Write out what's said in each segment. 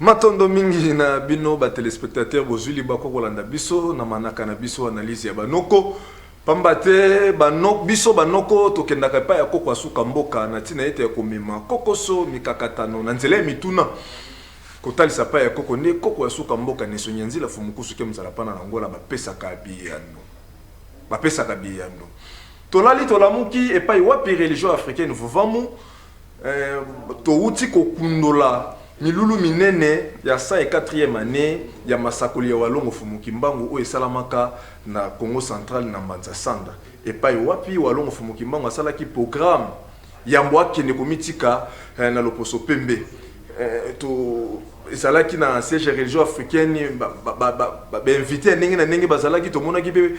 Matondo mingi na bino ba téléspectateurs bozuli bako kolanda biso na manaka na biso analyse ya banoko pambate biso banoko tokendaka pa ya koko asuka mboka na tina ete ya komema kokoso mikakatano na nzela mituna kotalisa pa ya koko ne koko asuka mboka ne sonyanzila fumukusu ke mzala pana na ngola bapesaka biyano tolali tolamuki epai wapi religion africaine vuvamu touti kokundola milulu minene ya 104e année ya masakoli ya walongo fumuki mbangu o esalamaka na Congo central na Mbanza Sanda epai wapi walongo fumuki mbangu asalaki programme ya mbwaki ne komitika na loposo pembe to esalaki na siège religion africaine ba invité ndenge na ndenge bazalaki to monaki pe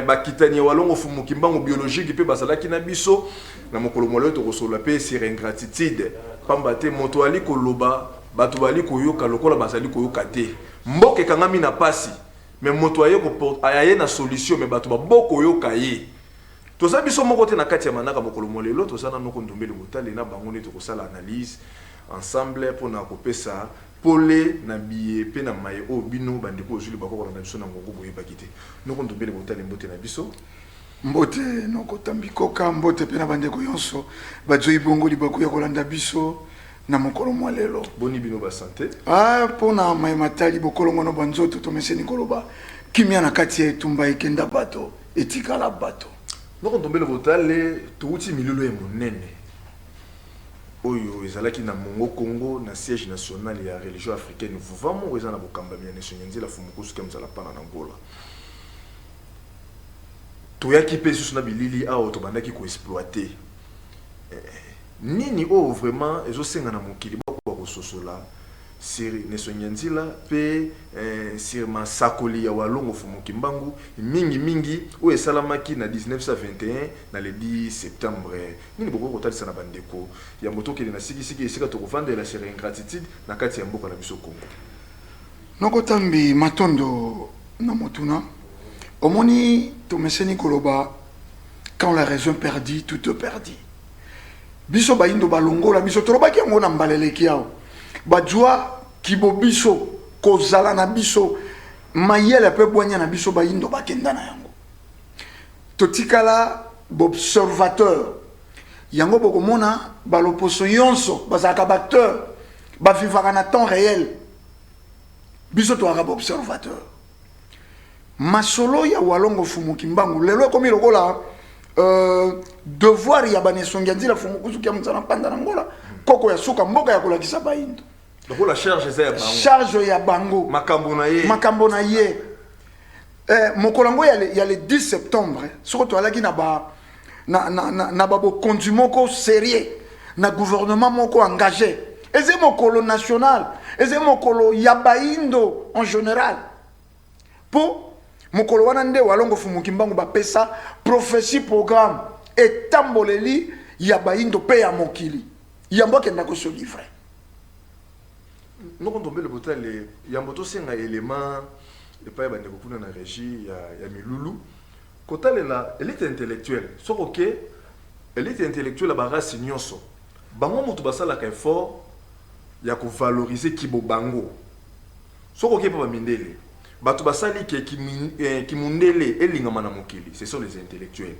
bakitani walongo fumuki mbangu biologique pe bazalaki na biso na mokolo molo to kosola pe sur ingratitude pambate moto ali koloba batu bali koyoka lokola bazali koyoka te mboke kangami na pasi mais moto aye ko aye na solution mais batu baboko yoka ye toza biso moko te na kati ya manaka mokolo molelo tozana noko ndombele motale na bango ne to kosala analyse ensemble pour na kopesa pole na biye pe na maye o bino bandiko ozuli bakoko na biso na ngongo boye bakite noko ndombele motale mbote na biso mbote noko tambikoka mbote pe na bandeko yonso bazoi bongo libako ya kolanda biso na mokolo mwalelo boni bino ba santé pona mai matali bokolo ngono banzoto to meseni koloba kimia na kati ya etumba ekenda bato etikala bato noko ndombele motale tuuti milulu ya monene oyo ezalaki na Mongo Congo na siège national ya religion africaine vuvamu eza na bokambami ya nation nzela fumukusu ke mzala pana na Angola toyaki pe susu na bilili awo tobandaki ko exploiter nini o vraiment ezosenga na mokili bako kososola sur nation nzela pe sur masakoli ya walongo fumuki mbangu mingi o esalamaki na 1921 na le 10 septembre nini boko kotalisa na bandeko ya motoki na siki esika to kovandela sur ingratitude na kati ya mboka na biso Congo noko tambi matondo na motuna omoni to meseni koloba quand la raison perdit tout perdit biso baindo balongola biso tolobaki yango na mbaleleki yao bajua kibo biso kozala na biso mayele pe bwanya na biso baindo bakenda na yango totikala bobservateur yango bokomona baloposo yonso bazalaka bacteur bavivaka na temps réel biso toaka bobservateur masolo ya walongo fumuki mbangu lelo komi lokola devoir ya banesongi nzila fumukusu kia mtsana panda na ngola koko ya suka mboka ya kolakisa baindo lokola charge ya bango makambo na ye mokolango ya le 10 septembre soko to alaki na ba bokonzi moko sérieux na gouvernement moko engagé eze mokolo national eze mokolo ya baindo en général po mokolo wana nde walongo fumuki mbangu bapesa prophétie programme etamboleli ya baindo pe ya mokili yambo kenda ko se livrer noko ndombele botale yambo to senga élément epai bandeko kuna na régie ya milulu kotalela élite intellectuelle soko ke élite intellectuelle ba race nyonso bango mutu basala ka effort ya ko valoriser kibo bango soko ke pa mindele batu basali ke kimundele elingama na mokili ce sont les intellectuels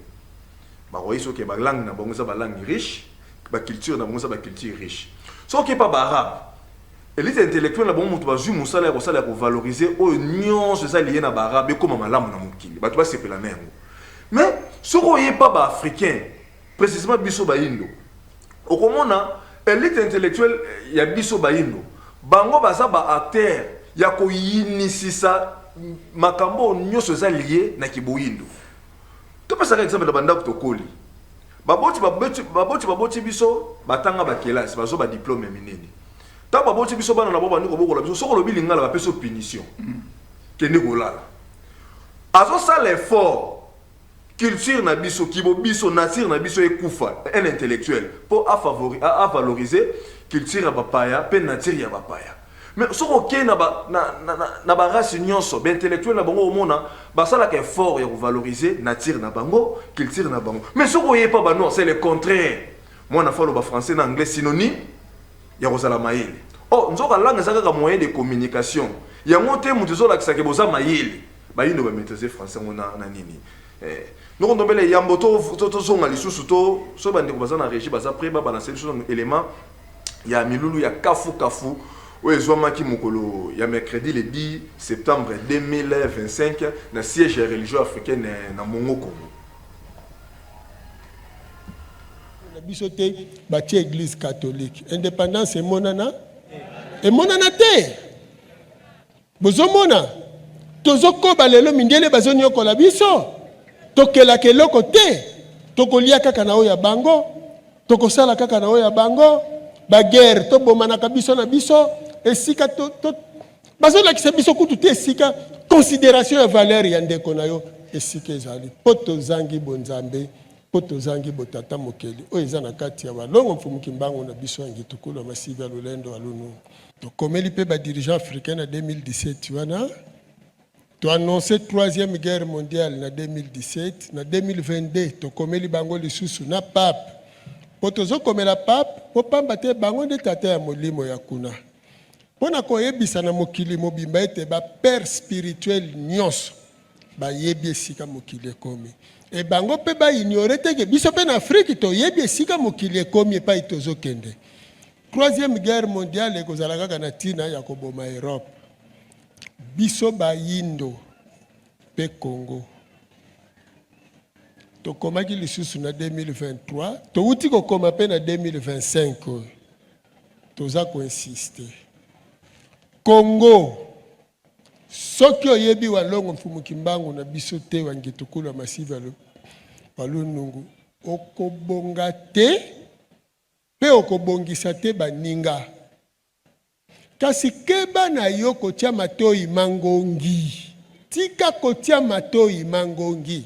ba roiso ke ba langue na bango za ba langue riche ba culture na bango za ba culture riche soko ke pa ba arabe élite intellectuelle na bango mutu bazui musala ya kosala ya ko valoriser o nyonso za lié na ba arabe comme malamu na mokili batu ba sepela na yango mais soko ye pa ba africain précisément biso ba indo okomona élite intellectuelle ya biso ba indo bango baza ba acteur ya ko yinisisa makambo nyonso za lié na kiboyindo to pesa ka exemple na banda kutokoli baboti biso batanga ba kelasi bazo ba diplôme minene ta baboti biso bana na bo bandi ko bokola biso soko lobi lingala ba peso punition kende kolala azo ça l'effort culture na biso kibo biso nature na biso ekufa un intellectuel pour à valoriser culture ya bapaya pe nature ya bapaya mais soko ke na ba race nyonso ba intellectuel na bango omona basala ka effort ya ko valoriser nature na bango culture na bango mais soko ye pa non c'est le contraire moi na falo ba français na anglais synonyme ya kozala maele oh nzoka langue ezaka ka moyen de communication yango te mutu ezolakisa ke boza mayele bayindo bamaîtriser français na nini donc ndombele yambo tozonga lisusu to so bandeko baza na régie baza prêt babalancer biso élément ya milulu ya kafu oyo ezwamaki mokolo ya mercredi le 10 septembre 2025 na siège ya religion africaine na Mongo Congo. Na biso te batie église catholique indépendance emonana te bozomona tozokoba lelo mindele bazonyokola biso tokelaka eloko te tokolia kaka na oyo ya bango tokosala kaka na oyo ya bango baguerre tobomanaka biso na biso esika bazolakisa biso kutu te esika considération ya valeur ya ndeko na yo esika ezali po tozangi bonzambe po tozangi botata mokeli oyo eza na kati ya balongo mfumuki mbango na biso yangi tukulu ya masivi ya lolendo alunu tokomeli mpe badirigeant africain na 2017 wana toannonce 3e guerre mondiale na 2017 na 2022 tokomeli bango lisusu na pape po tozokomela pape po pamba te bango nde tata ya molimo ya kuna mpona koyebisa na mokili mobimba ete bapere spirituel nyonso bayebi esika mokili ekomi e bango mpe baignore teke biso mpe na afrike toyebi esika mokili ekomi epai tozokende 3e guerre mondiale ekozala kaka na ntina ya koboma Europe biso bayindo mpe Congo tokomaki lisusu na 2023 touti kokoma mpe na 2025 oyo toza koinsiste Congo soki oyebi walongo mfumuki mbangu na biso te wangitukulu ya masivi walunungu okobonga te pe okobongisa te baninga kasi keba na yo kotia matoi mangongi tika kotia matoi mangongi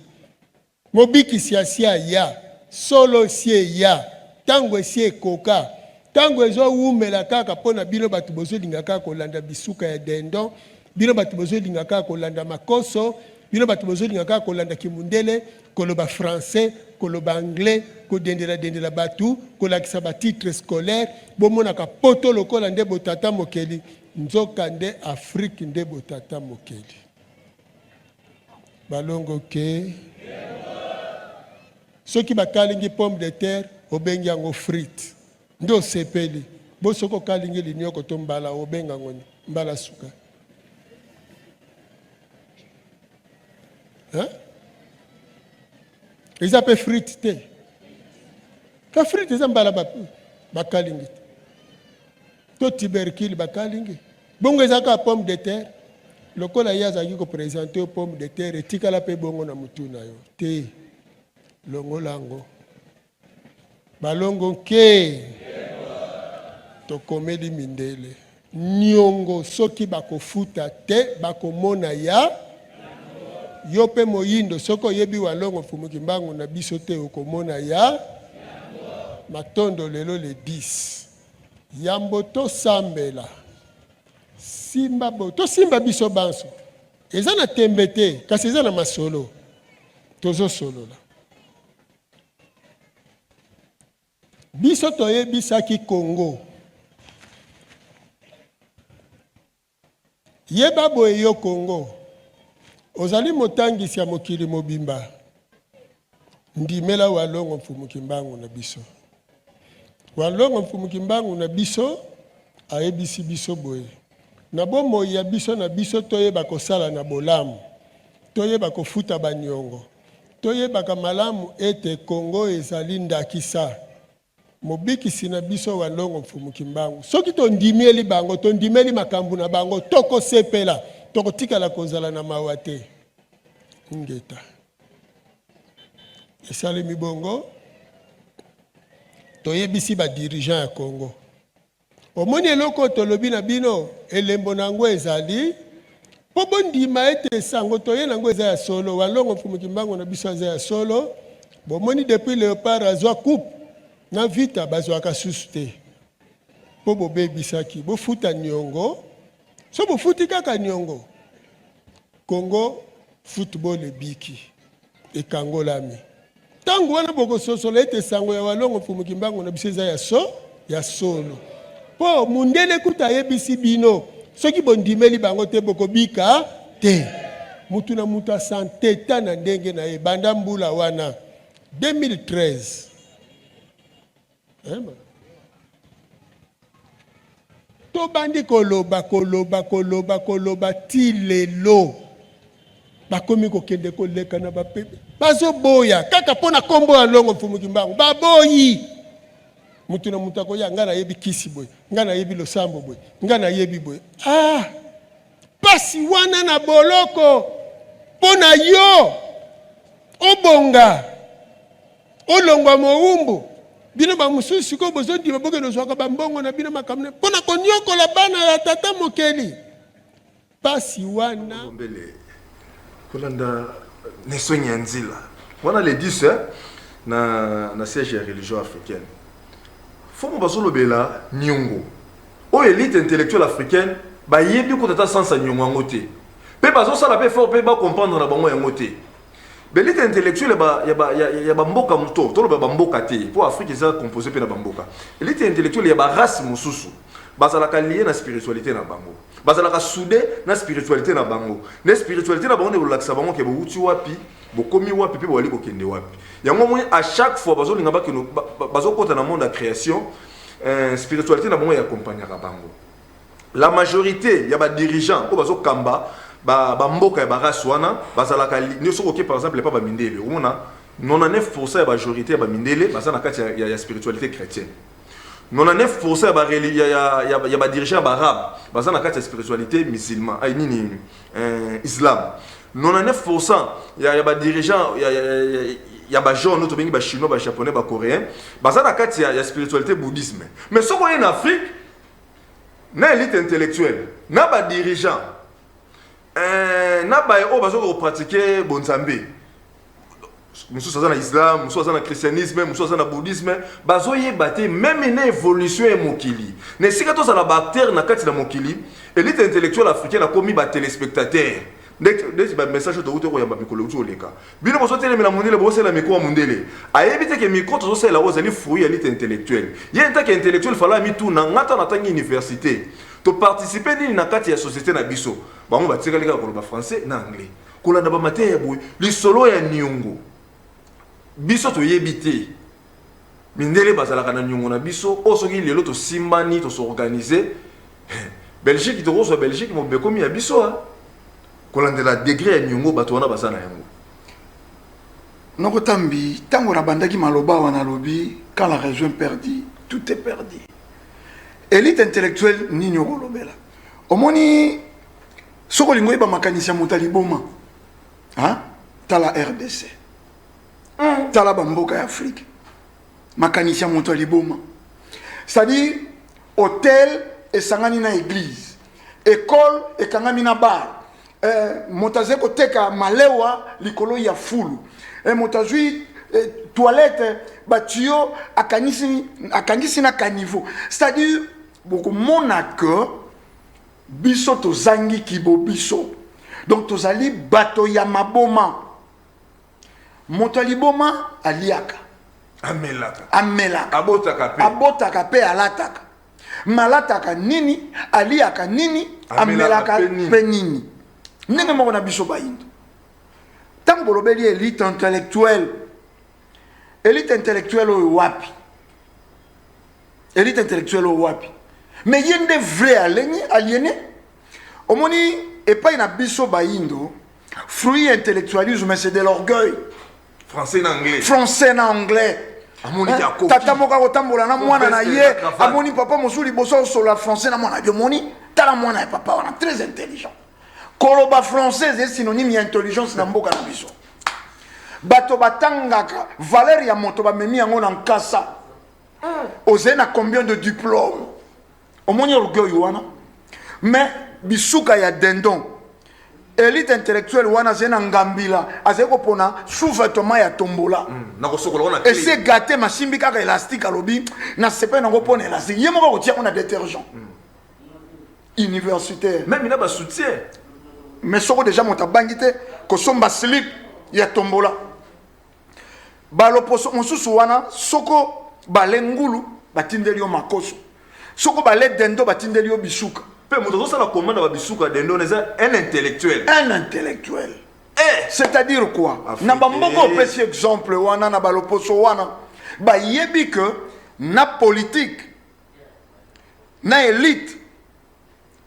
mobikisi asia ya solo sie ya tango esie ekoka tango ezowumela kaka mpona bino bato bozolinga kaka kolanda bisuka ya dendon bino bato bozolinga kaka kolanda makoso bino bato bozolinga kaka kolanda kimundele koloba français koloba anglais kodendela batu kolakisa batitre scolaire bomonaka poto lokola nde botata mokeli nzoka nde Afrique nde botata mokeli balongo ke soki bakalingi pomme de terre obengi yango frite nde osepeli bosoko okalingi linioko to mbala obenga yango mbala suka eza mpe frite te ka frite eza mbala bakalingi te to tubercule bakalingi bongo eza ka pomme de terre lokola ye azalaki kopresente yo pomme de terre etikala mpe bongo na mutu na yo te longola yango balongo ke tokomeli mindele nyongo soki bakofuta te bakomona ya yo mpe moyindo soki oyebi walongo mfumuki mbangu na biso te okomona ya matondo lelo le 10 yambo tosambela tosimba biso banso eza na tembe te kasi eza na masolo tozosolola biso toyebisaki Congo yeba boye yo Congo ozali motangisi ya mokili mobimba ndimela walongo mfumuki mbangu na biso walongo mfumuki mbangu na biso ayebisi biso boye na bomoi ya biso na biso toyeba kosala na bolamu toyeba kofuta banyongo toyebaka malamu ete Congo ezali ndakisa mobikisi na biso walongo mfumuki mbangu soki tondimeli bango tondimeli makambu na bango tokosepela tokotikala kozala na mawa te ngeta esalemi bongo toyebisi badirigeant ya Congo omoni eloko tolobi na bino elembo nango ezali po bondima ete sango toye nango eza ya solo walongo mfumuki mbangu na biso eza ya solo bomoni depuis Léopard azwa coupe na vita bazwaka susu te po bobebisaki bofuta nyongo so bofuti kaka nyongo Congo football ebiki ekangolami tango wana bokososola ete sango ya walongo mfumuki mbangu na biso eza ya solo po mundele kuta yebisi bino soki bondimeli bango te bokobika te mutu na mutu asante ta na ndenge na ye banda mbula wana 2013 to bandi koloba ti lelo bakomi kokende koleka na bapepe bazoboya kaka mpona kombo ya longo mfumuki mbango baboyi mutu na mutu akoya nga nayebi kisi boye nga nayebi losambo boye nga nayebi boye pasi wana na boloko mpona yo obonga olongwa mowumbu bino bamosusu sikoyo bozondima bokende ozwaka bambongo na bino makambo mpona konyokola bana ya tata mokeli pasi wana kolanda nesongi ya nzila wana le 10 na siège ya religion africaine fomo bazolobela nyongo oyo élite intellectuelle africaine bayebi kotata sansa nyongo yango te mpe bazosala mpe fort mpe bacomprendre na bango yango te belite intellectuelle ya bamboka moto toloba bamboka te mpo afrique eza composé mpe na bamboka élite intellectuelle ya barace mosusu bazalaka lié na spiritualité na bango bazalaka soudé na spiritualité na bango na spiritualité na bango nde bolakisa bango ke bouti wapi bokomi wapi mpe bowali kokende wapi yango moi à chaque fois bazolinga bakeno bazokota na monde ya création spiritualité na bango yakompagnaka bango la majorité ya badirigeant oyo bazokamba bamboka ya barace wana bazalaka nyonso oke par exemple epa bamindele omona 99% ya majorité ya bamindele baza na kati ya spiritualité chrétienne 99% ya badirigeant barabe baza na kati ya spiritualité musulman nini islam 99% ya badirigeant ya bajaune oyo tobengi bachinois bajaponais bacoréen baza na kati ya spiritualité bouddhisme mais soko oye na afrique na élite intellectuelle na badirigeant na baye oyo bazoka kopratike bonzambe mosusu aza na islam mosusu aza na christianisme mosusu aza na bouddhisme bazoyeba te meme na évolution ya mokili na esika tozala baacteur na kati na mokili élite intellectuelle africaine akomi batelespectateur ndeti bamessage touti koyamba mikolo uti oleka bino bozotelemela mondele bosala mikro ya mondele ayebi te ke mikro tozosala oyo ezali fruit ya élite intellectuelle ye ntaki intellectuelle fala mituna ngata natangi université toparticipe nini na kati ya société na biso bango batikali kaka koloba français na anglais kolanda bamateya ya boye lisolo ya niongo biso toyebi te mindele bazalaka na niongo na biso oyo soki lelo tosimbani tosorganize belgique tokozwa belgique mobekomi ya biso kolandela degré ya niongo bato wana baza na yango nokotambi ntango na bandaki maloba wana lobi quand la région perdue tout est perdu élite intellectuelle nini okolobela omoni soko lingo yeba makanisi ya moto aliboma tala RDC tala bamboka ya Afrique makanisi ya moto aliboma c'est-à-dire hôtel esangani na église école ekangami na bar moto aze koteka malewa likolo ya fulu moto azwi toilette batio akangisi na caniveau c'est-à-dire bokomona que biso tozangi kibo biso donc tozali bato ya maboma moto aliboma aliaka amelaka abotaka pe alataka malataka nini aliaka nini amelaka pe nini ndenge moko na biso bayindo ntango bolobeli élite intellectuelle oyo wapi élite intellectuelle oyo wapi mais ye nde vrai aliéné omoni epai na biso bayindo fruit intellectualisme c'est de l'orgueil français na anglais tata moko akotambola na mwana na ye amoni papa mosusu liboso osola français na mwana biomoni tala mwana ya papa wana très intelligent koloba français est synonyme ya intelligence na mboka na biso bato batangaka valeur ya moto bamemi yango na nkasa oze na combien de diplôme omoni orgueil wana mais bisuka ya dendon élite intellectuelle wana zena ngambila azeko pona sous-vêtement ya tombola et c'est gâté masimbi kaka élastique alobi na sepe nango pona élastique ye moko kotia on a détergent universitaire même ina ba soutien mais soko déjà motabangi te kosomba slip ya tombola baloposo mosusu wana soko balengulu batindeli yo makoso soko balé dendo batindeli yo bisuka pe moto ça la commande ba bisuka dendo un intellectuel. Un intellectuel. C'est-à-dire quoi? Na bamboko pesi exemple wana na baloposo wana ba yebi que na politique na élite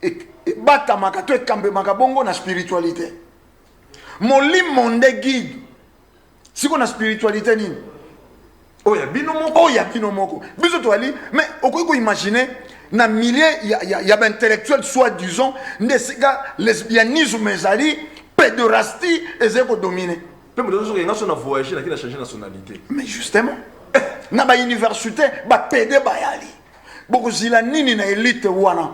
et bata makato e kambe makabongo na spiritualité. Molimo nde guide. Siko na spiritualité nini? Oya bino moko. Oya bino moko. Biso to ali, mais okoko imaginer na milieu y a intellectuel soi-disant ndesika lesbianisme ezali pédorastie ezeko dominer. Pe mo dozo nga so na voyager na ki na changer nationalité. Mais justement na ba université ba pédé ba yali. Boko zila nini na élite wana.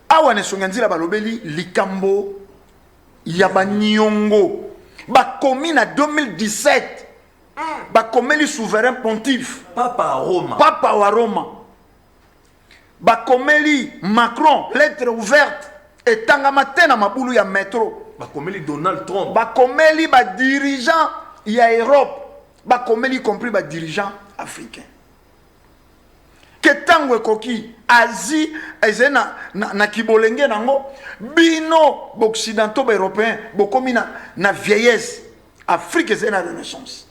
Awa ne songanzila balobeli likambo ya ba nyongo. Ba komi na 2017. Ba komeli souverain pontife. Papa Roma. Papa wa Roma. Ba komeli Macron lettre ouverte etanga matena mabulu ya métro. Ba komeli Donald Trump. Ba komeli ba dirigeant ya Europe. Ba komeli compris ba dirigeant africain. Ketango ekoki Asie ezena na kibolenge nango bino occidentaux ba européens bokomi na vieillesse. Afrique ezena renaissance.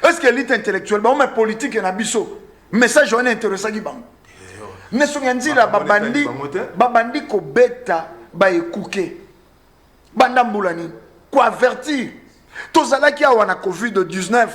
Est-ce que l'élite intellectuelle ba mais politique na biso message on est intéressant ki bango. Ne songanzila babandi ko beta ba ekuke. Banda mbulani ko avertir. Tozalaki awa na Covid-19.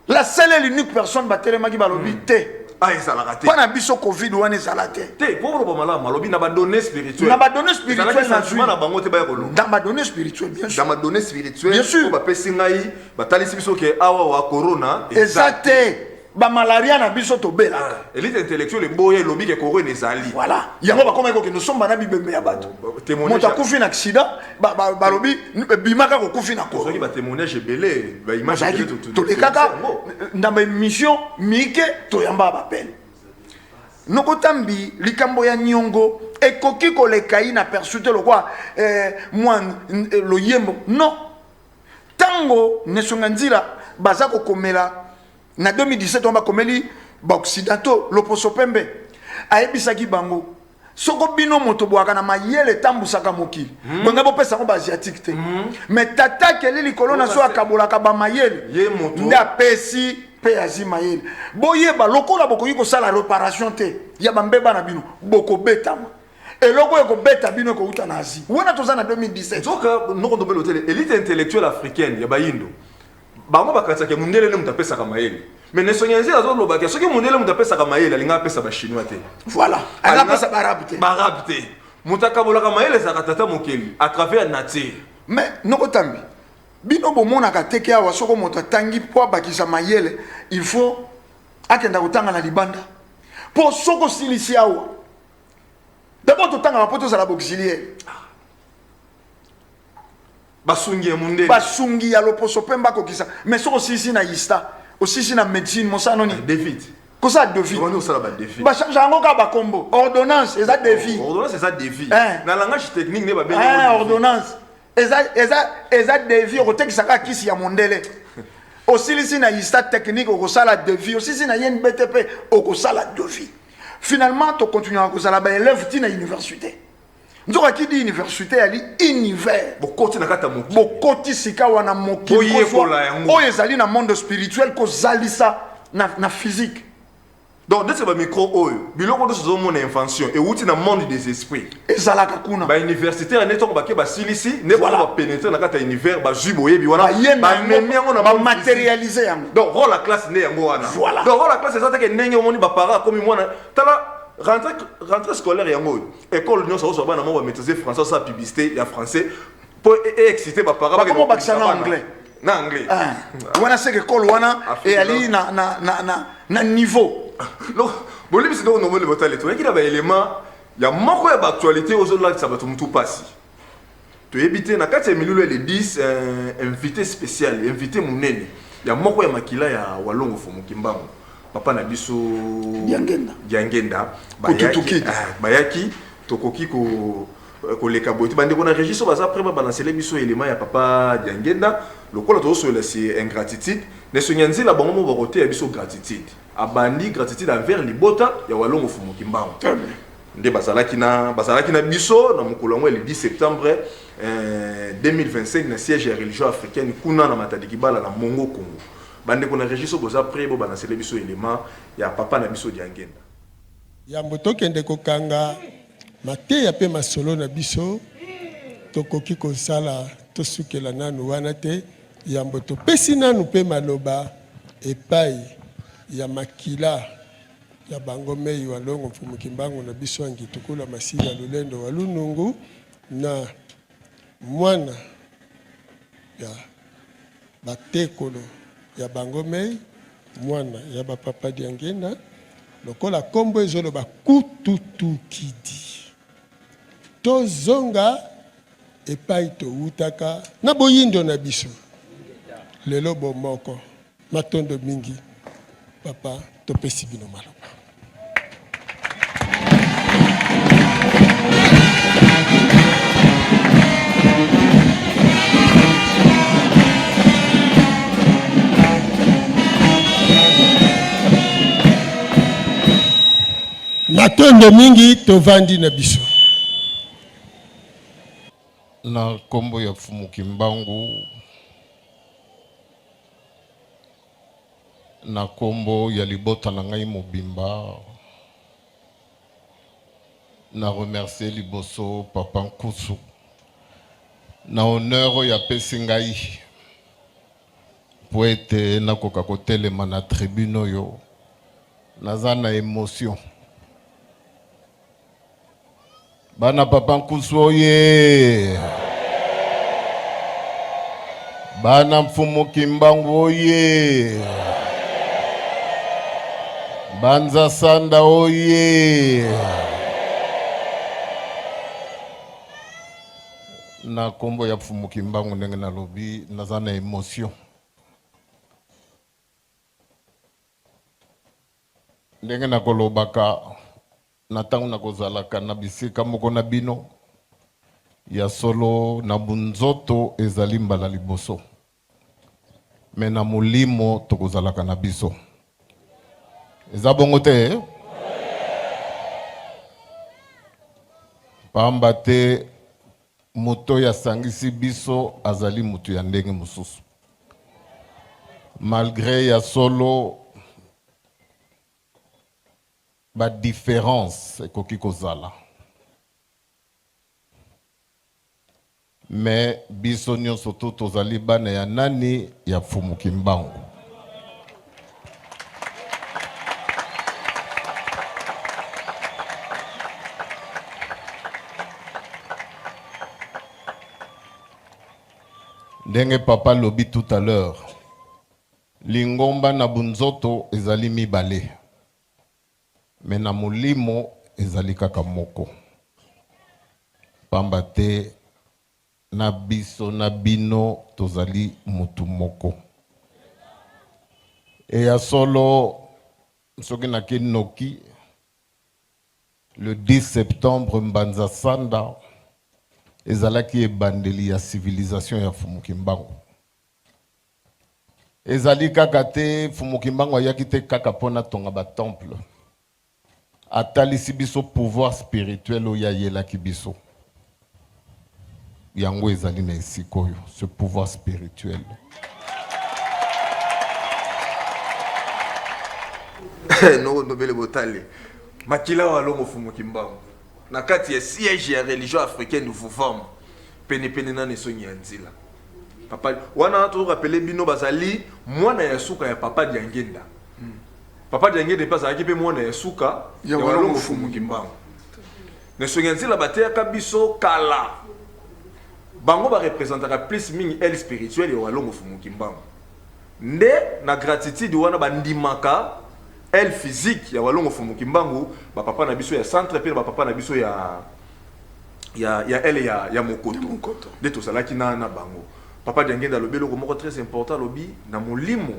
La seule et l'unique personne batelema ki balobi te. Ah, ça l'a raté. Pas na biso Covid wana ezalate. Te pour le malade malobi na ba données spirituelles. Na ba données spirituelles na zui. Na bango te ba yolo. Dans ma donnée spirituelle bien sûr. Dans ma donnée spirituelle. Bien sûr. Ba pesi ngai ba talisi biso ke awa wa corona. Exacté. Ba malaria na biso to bela. Élite intellectuelle boye lobi ke corona ezali. Voilà. Yango ba komeko ke nous sommes bana bibembe ya bato. Monta kufi na accident ba lobi bimaka ko kufi na ko. Soki ba témoignage belé ba image to le kaka na ba mission mike to yamba ba peine. Nokotambi likambo ya nyongo ekoki ko le kai na persuté le quoi moi lo yembo non tango nesonganzila bazako komela na 2017 on ba komeli ba occidentaux loposo pembe ayebisaki bango soko bino moto boaka na mayele tambusaka mokili bonga bo pesa ko ba asiatique te mais tata keli likolo na so akabola ka ba mayele ye moto nda pesi pe azima mayele boyeba lokola bokoki ko sala réparation te ya bambeba na bino boko betama eloko eko beta bino ko uta na Asie wana toza na 2017 zoka noko ndombe l'hôtel élite intellectuelle africaine ya bayindo bango bakatsa ke mundele le mutapesa kama mayele mais ne sonyanzi azo loba ke soki mundele mutapesa kama mayele alinga pesa ba chinois te voilà ala pesa barabe te barabe te mutaka bola kama mayele zakatata mokeli à travers nature mais noko tambi bino bomona ka teke awa soko moto tangi po bakisa mayele il faut akenda kotanga na libanda po soko silisi awa d'abord totanga mapoto za la auxiliaire basungi ya mundele basungi ya loposo pemba kokisa mais soko silisi na ista aussi na médecine mosano ni David kosa devis on osala ba défi ba change ngo ka ba combo ordonnance eza devis ordonnance eza défi na langage technique ne ba ben ordonnance eza devis okotekisaka kisi ya mondele osilisi na ista technique okosala devis osisi na yen BTP okosala devis finalement to continuer kozala ba élève tina université nzoka ki di université ali univers bokoti na kata moki bokoti sika wana moki oyo ezali na monde spirituel kozalisa na physique. Donc dès que ba micro oyo biloko de zo mon invention et outi na monde des esprits ezalaka kuna ba université na neto ba ke ba silisi ne ba pénétrer na kata univers ba juboye bi wana ba memi yango na ba matérialiser yango donc rôle la classe ne yango wana donc rôle la classe ezata ke ndenge omoni ba para comme mwana tala rentrée scolaire yango école nyonso so bana mo ba maîtriser français ça publicité ya français pour exciter ba para ba comment ba na anglais na anglais wana c'est école wana et ali na niveau donc bolimi c'est donc nombre le botal to yaki na ba élément ya moko ya ba actualité aux autres là ça va tout mutu passi to éviter na kati ya milulu les 10 invité spécial invité munene ya moko ya makila ya walongo fo mukimbango papa na biso Diangenda bayaki tokoki ko leka boiti bande ko na regiso baza après ba balancer biso élément ya papa Diangenda lokola to so la c'est ingratitude ne sonyanzila bango mo bakote ya biso gratitude abandi gratitude envers libota ya walongo fumuki mbango nde bazalaki na biso na mokolo yango le 10 septembre 2025 na siège ya religion africaine kuna na Matadi Kibala na Mongo Congo bande ko na regiso boza pré bo bana célébrer biso élément ya papa na biso diangenda ya mboto kende kokanga mate ya pe masolo na biso tokoki kosala tosukela nanu wana te ya mboto pesi nanu pe maloba epai ya makila ya bango mei walongo mfumuki mbangu na biso angi tukula masila lulendo walunungu na mwana ya batekolo ya bango mei mwana ya bapapa diangenda lokola kombo ezolo bakututukidi tozonga epai toutaka na boyindo na biso lelo bomoko matondo mingi papa topesi bino maloba matondo mingi tovandi na biso na kombo ya Fumuki Mbangu na kombo ya libota na ngai mobimba na remercier liboso papa Nkusu na honneur ya pesi ngai poete na koka kotelema na tribune oyo naza na émotion bana papa Nkusu oye bana Fumuki Mbangu oye Banza Sanda oye na kombo ya Fumuki Mbangu ndenge na lobi naza na émotion ndenge na kolobaka na tango na kozalaka na bisika moko na bino ya solo na bunzoto ezali mbala liboso me na molimo tokozalaka na biso eza bongo te pamba te moto ya sangisi biso azali mutu ya ndenge mosusu malgré ya solo ba différence ekoki kozala mais biso nyonso to tozali bana ya nani ya Fumuki Mbangu ndenge papa lobi tout à l'heure lingomba na bunzoto ezali mibale mais na molimo ezali kaka moko pamba te na biso na bino tozali mutu moko e ya solo soki nake noki le 10 septembre Mbanza Sanda ezalaki ebandeli ya civilisation ya Fumuki Mbangu ezali kaka te Fumuki Mbangu ayaki te kaka pona tonga ba temple atalisi biso pouvoir spirituel oyo ayelaki biso yango ezali na esika oyo ce pouvoir spirituel no nobele botale makila walongo Fumuki Mbangu na kati ya siège ya religion africaine nous vivons pene na nesonyi ya nzila papa wana to rappeler bino bazali mwana ya suka ya papa diangenda papa diangenda pas azaki pe mwana ya suka ya walongo Fumuki Mbangu nesonyi ya nzila bateka biso kala bango ba représentaka plus mingi elle spirituelle ya walongo Fumuki Mbangu nde na gratitude wana bandimaka elle physique ya walongo Fumuki Mbangu ba papa na biso ya centre pe ba papa na biso ya elle ya mokoto de to salaki na bango papa diangenda lobelo ko moko très important lobi na molimo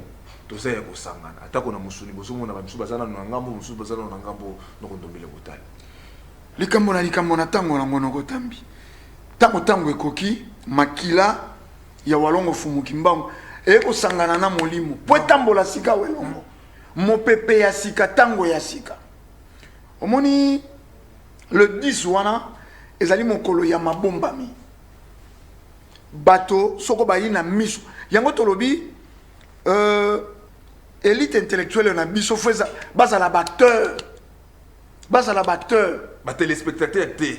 to za ya kosangana atako na musuni bosomo na biso bazana na ngambo musu bazana na ngambo noko ndombele botali likambo na tango na ngono kotambi tango ekoki makila ya walongo Fumuki Mbangu et ko sangana na molimo po tambola sika welongo mopepe ya sika tango ya sika omoni le 10 wana ezali mokolo ya mabombami bato soko bayi na miso yango tolobi élite intellectuelle na biso feza bazala bacteur ba téléspectateur te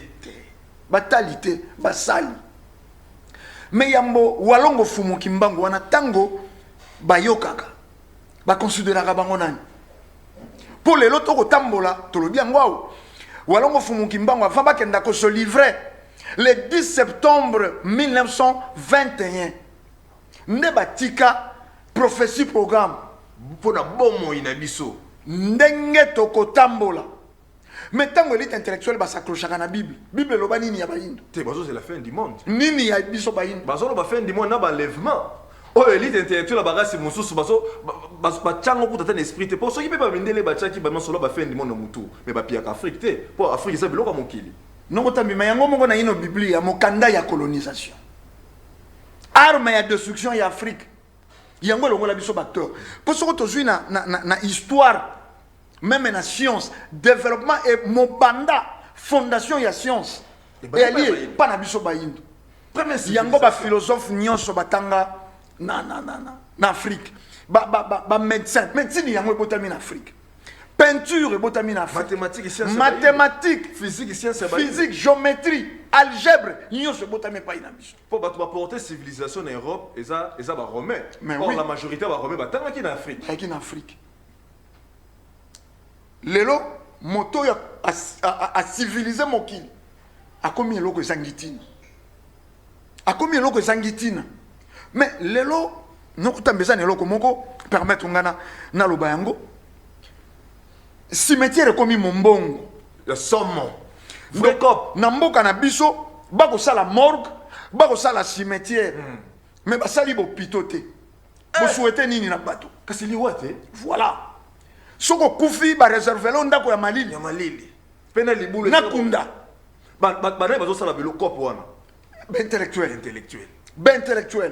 batalité basali mais yambo walongo fumu kimbango wana tango bayokaka bakonsideraka bango nani pour lelo toko tambola tolobi yango walongo fumu kimbango avant bakenda ko se livrer le 10 septembre 1921 nde batika prophétie programme mpona bomo ina biso ndenge toko tambola mais tango élite intellectuelle basakrochaka na bible eloba nini ya bayindo te bazo c'est la fin du monde nini ya biso bayindo bazo lo ba fin du monde na ba enlèvement oh élite intellectuelle bagasi mususu bazo bachango kuta tan esprit te po soki pe ba mindele bachaki ba solo ba fin du monde mutu mais ba pia Afrique te po Afrique ça biloko mokili nongo tambima yango moko na ino biblia mokanda ya colonisation arme ya destruction ya Afrique yango longo la biso bacteur po soko tozui na histoire même na science développement et mobanda fondation ya science et ali pas na biso bayindo yango ba philosophe nyonso batanga na Afrique ba médecine yango ebotami na Afrique peinture ebotami na Afrique mathématiques physique géométrie algèbre nyonso ebotami pa ina biso po bato ba porter civilisation en Europe eza ba romain pour la majorité ba romain batanga ki na Afrique lelo moto ya a civiliser mokili akomi eloko ezangitina mais lelo nokutambeza eloko moko permettre ngana na loba yango cimetière ekomi mombongo ya somo donc na mboka na biso bako sala morgue bako sala cimetière mais basali bopito te bo souhaiter nini na bato kasi liwa te voilà soko kufi ba réserver lo ndako ya malili pena libulu na kunda ba bazo sala belo kopo wana intellectuel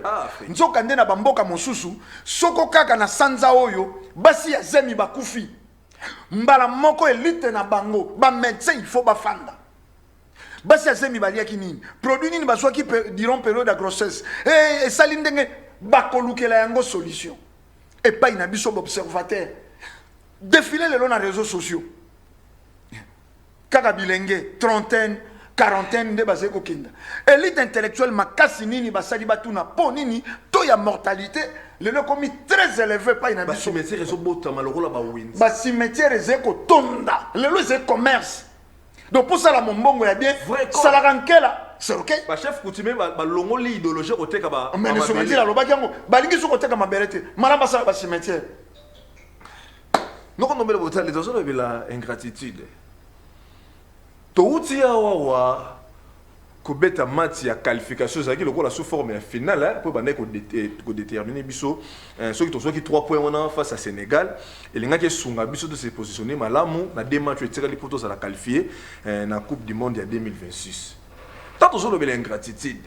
ah, nzoka nde na bamboka mosusu soko kaka na sanza oyo basi ya zemi bakufi mbala moko elite na bango ba médecin il faut bafanda basi ya zemi baliaki nini produit nini bazwaki diront période de grossesse et sali ndenge bakolukela yango solution et pas ina biso observateur défiler les longs réseaux sociaux kaka bilenge trentaine quarantaine de basé kokinda élite intellectuelle makasi nini basali batuna po nini to ya mortalité le komi très élevé pas ina biso cimetière zo bota malorola ba wins ba cimetière zeko tonda le ze commerce donc pour ça la mombongo ya bien ça la rankela c'est OK ba chef coutumier ba longoli idéologie oteka ba mais ne sont dit la lobaki yango balingi so koteka maberete malamba ça ba cimetière non on nombre botal les autres de la ingratitude touti awa kobeta match ya qualification zaki lokola sous forme finale pour bande ko déterminer biso ceux qui 3 points on face à Sénégal et les ngaki sunga biso de se positionner malamu na deux matchs etikali pour tous à la qualifier na Coupe du monde ya 2026 tant toujours de l'ingratitude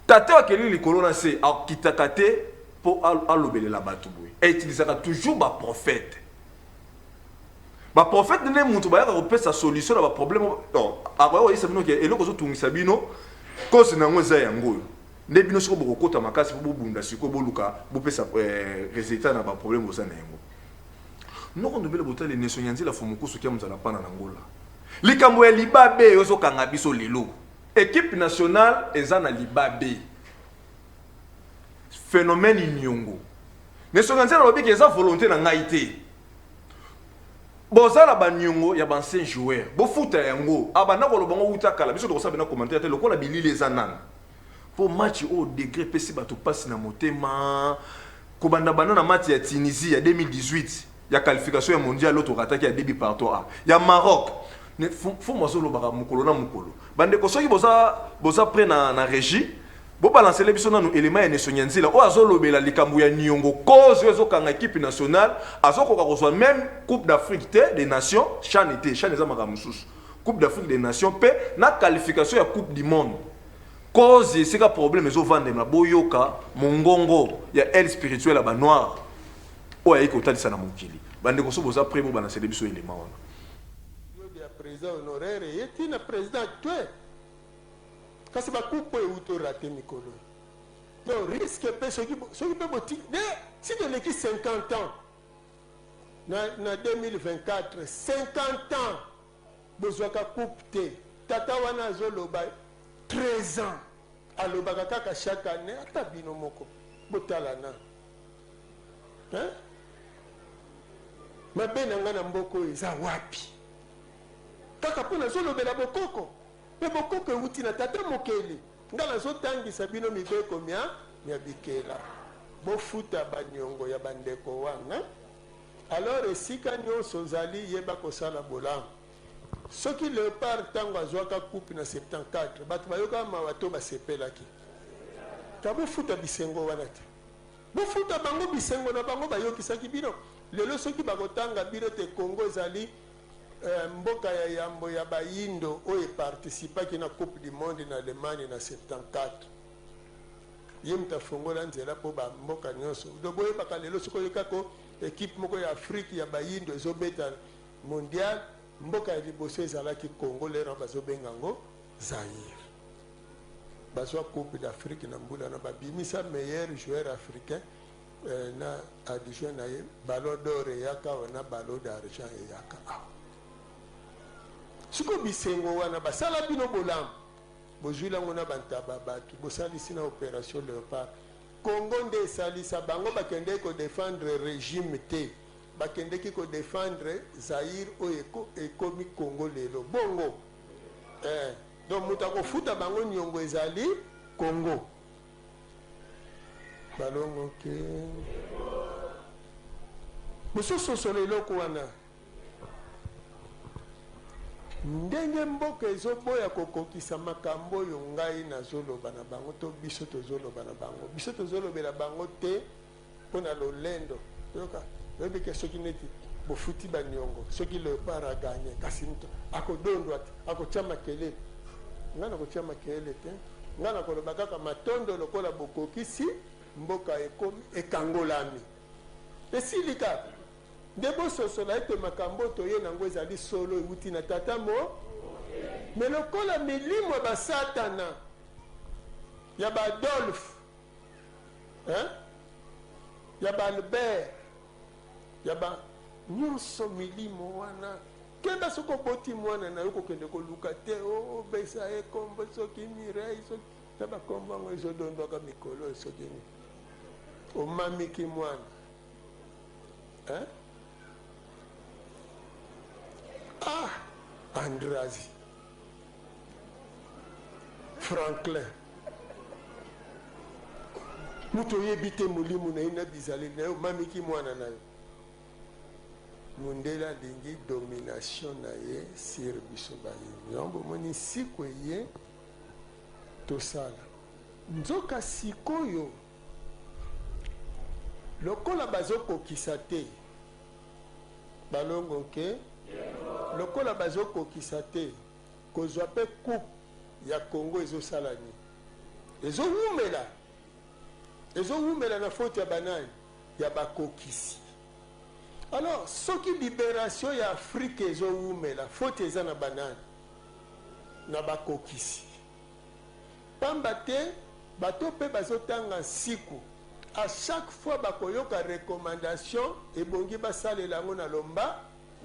tate akeli likolo na se akitakate pour alobele la batuboui et utilisera toujours ba prophète ne mutu ba ya sa solution na ba problème non akoyo isa bino ke eloko zo tungisa bino cause na ngoza yango nde bino siko bokota makasi po bunda siko boluka bopesa résultat na ba problème osa na yango noko ndobele botale neso nyanzi la fumukusu kia muzala pana na ngola likambo ya libabe yozo kanga biso lelo équipe nationale ezana libabe phénomène nyongo neso nyanzi la lobi ke eza volonté na ngai te bozala banyongo ya bancien joueur bofuta yango abana ko lobongo utakala biso to sabena commentaire te lokola bilili ezanan pour match au degré pesi bato passe na motema ko banda banana match ya Tunisie ya 2018 ya qualification ya mondial l'autre rataki ya début partout a ya Maroc ne faut mozolo baka mukolo na mukolo bande ko soki boza près na régie bo balancer les biso nanu élément ya nesonyanzila o azolobela likambu ya nyongo cause ezo kanga équipe nationale azokoka kozwa même Coupe d'Afrique des Nations chan eza makamususu Coupe d'Afrique des Nations pe na qualification ya Coupe du monde cause c'est un problème ezo vendre na boyoka mongongo ya elle spirituelle ba noir o ya ko talisa na mokili bande ko so boza primo bana céder biso élément wana ya président honoraire yeti na président actuel kasi ba coupe auto raté mikolo donc risque pe ceux qui peut boti si de l'équipe 50 ans na 2024 50 ans besoin ka coupe te tata wana zoloba 13 ans alobaka kaka chaque année ata bino moko botalana hein mabe na nga na mboko eza wapi kaka mpona zolobela bokoko mpe bokoko euti na tata mokeli nga nazotangisa bino mibeko mia bikela bofuta baniongo ya bandeko wana alors esika nyonso ozali yeba kosala bolamu soki léopard ntango azwaka coupe na 74 bato bayoka mawa to basepelaki ka bofuta bisengo wana te bofuta bango bisengo na bango bayokisaki bino lelo soki bakotanga bino te Congo ezali mboka ya yambo ya bayindo oyo eparticipaki na coupe du monde na Allemagne na 74 ye mutafongola nzela mpo bamboka nyonso boyebaka lelo soki oyokako équipe moko ya Afrique ya bayindo ezobeta mondial mboka ya liboso ezalaki Congo lero bazobenga ngo Zaïre bazwa coupe d'Afrique na mbula na babimisa meilleur joueur africain na adjoint na ye ballon d'or eyaka wana ballon d'argent eyaka siko bisengo wana basala bino bolamu bozwilango na bantaba bato bosalisi na opération Léopard Congo nde esalisa bango bakende ko défendre régime te bakendeki ko défendre Zaïre oyo ekomi Congo lelo bongo donc muta kofuta bango nyongo ezali Congo balongo ke mosusu solo eloko wana ndenge mboka ezoboya kokokisa makambo oyo ngai nazoloba na bango to biso tozoloba na bango biso tozolobela bango te mpona lolendo yoka yebike soki neti bofuti baniongo soki Léopard aganye kasi mto akodondwa te akotia makelele nga na kotia makelele te nga na koloba kaka matondo lokola bokokisi mboka ekomi ekangolami esili kaka nde bososola ete makambo toye nango ezali solo euti na tata mo me lokola milimo ya basatana ya baadolphe ya baalbert ya ba nyonso milimo wana kenda soko oboti mwana na yo kokende koluka te obesa ye kombo soki mirei soki na bakombo yango ezodondwaka mikolo soki omamiki mwana Andrazi Franklin mutu oyebi te molimo na ye na bizaleli na ye omamiki mwana na yo mundela alingi domination na ye sur biso bayebi yango bomoni siku eye tosala nzoka sikoyo lokola bazokokisa te balongo ke lokola bazokokisa te kozwa mpe coupe ya Congo ezosala nini ezowumela na faute ya banani ya bakokisi alors soki libération ya Afrique ezowumela faute eza na banani na bakokisi pamba te bato mpe bazotanga siku à chaque fois bakoyoka recommandation ebongi basalela yango na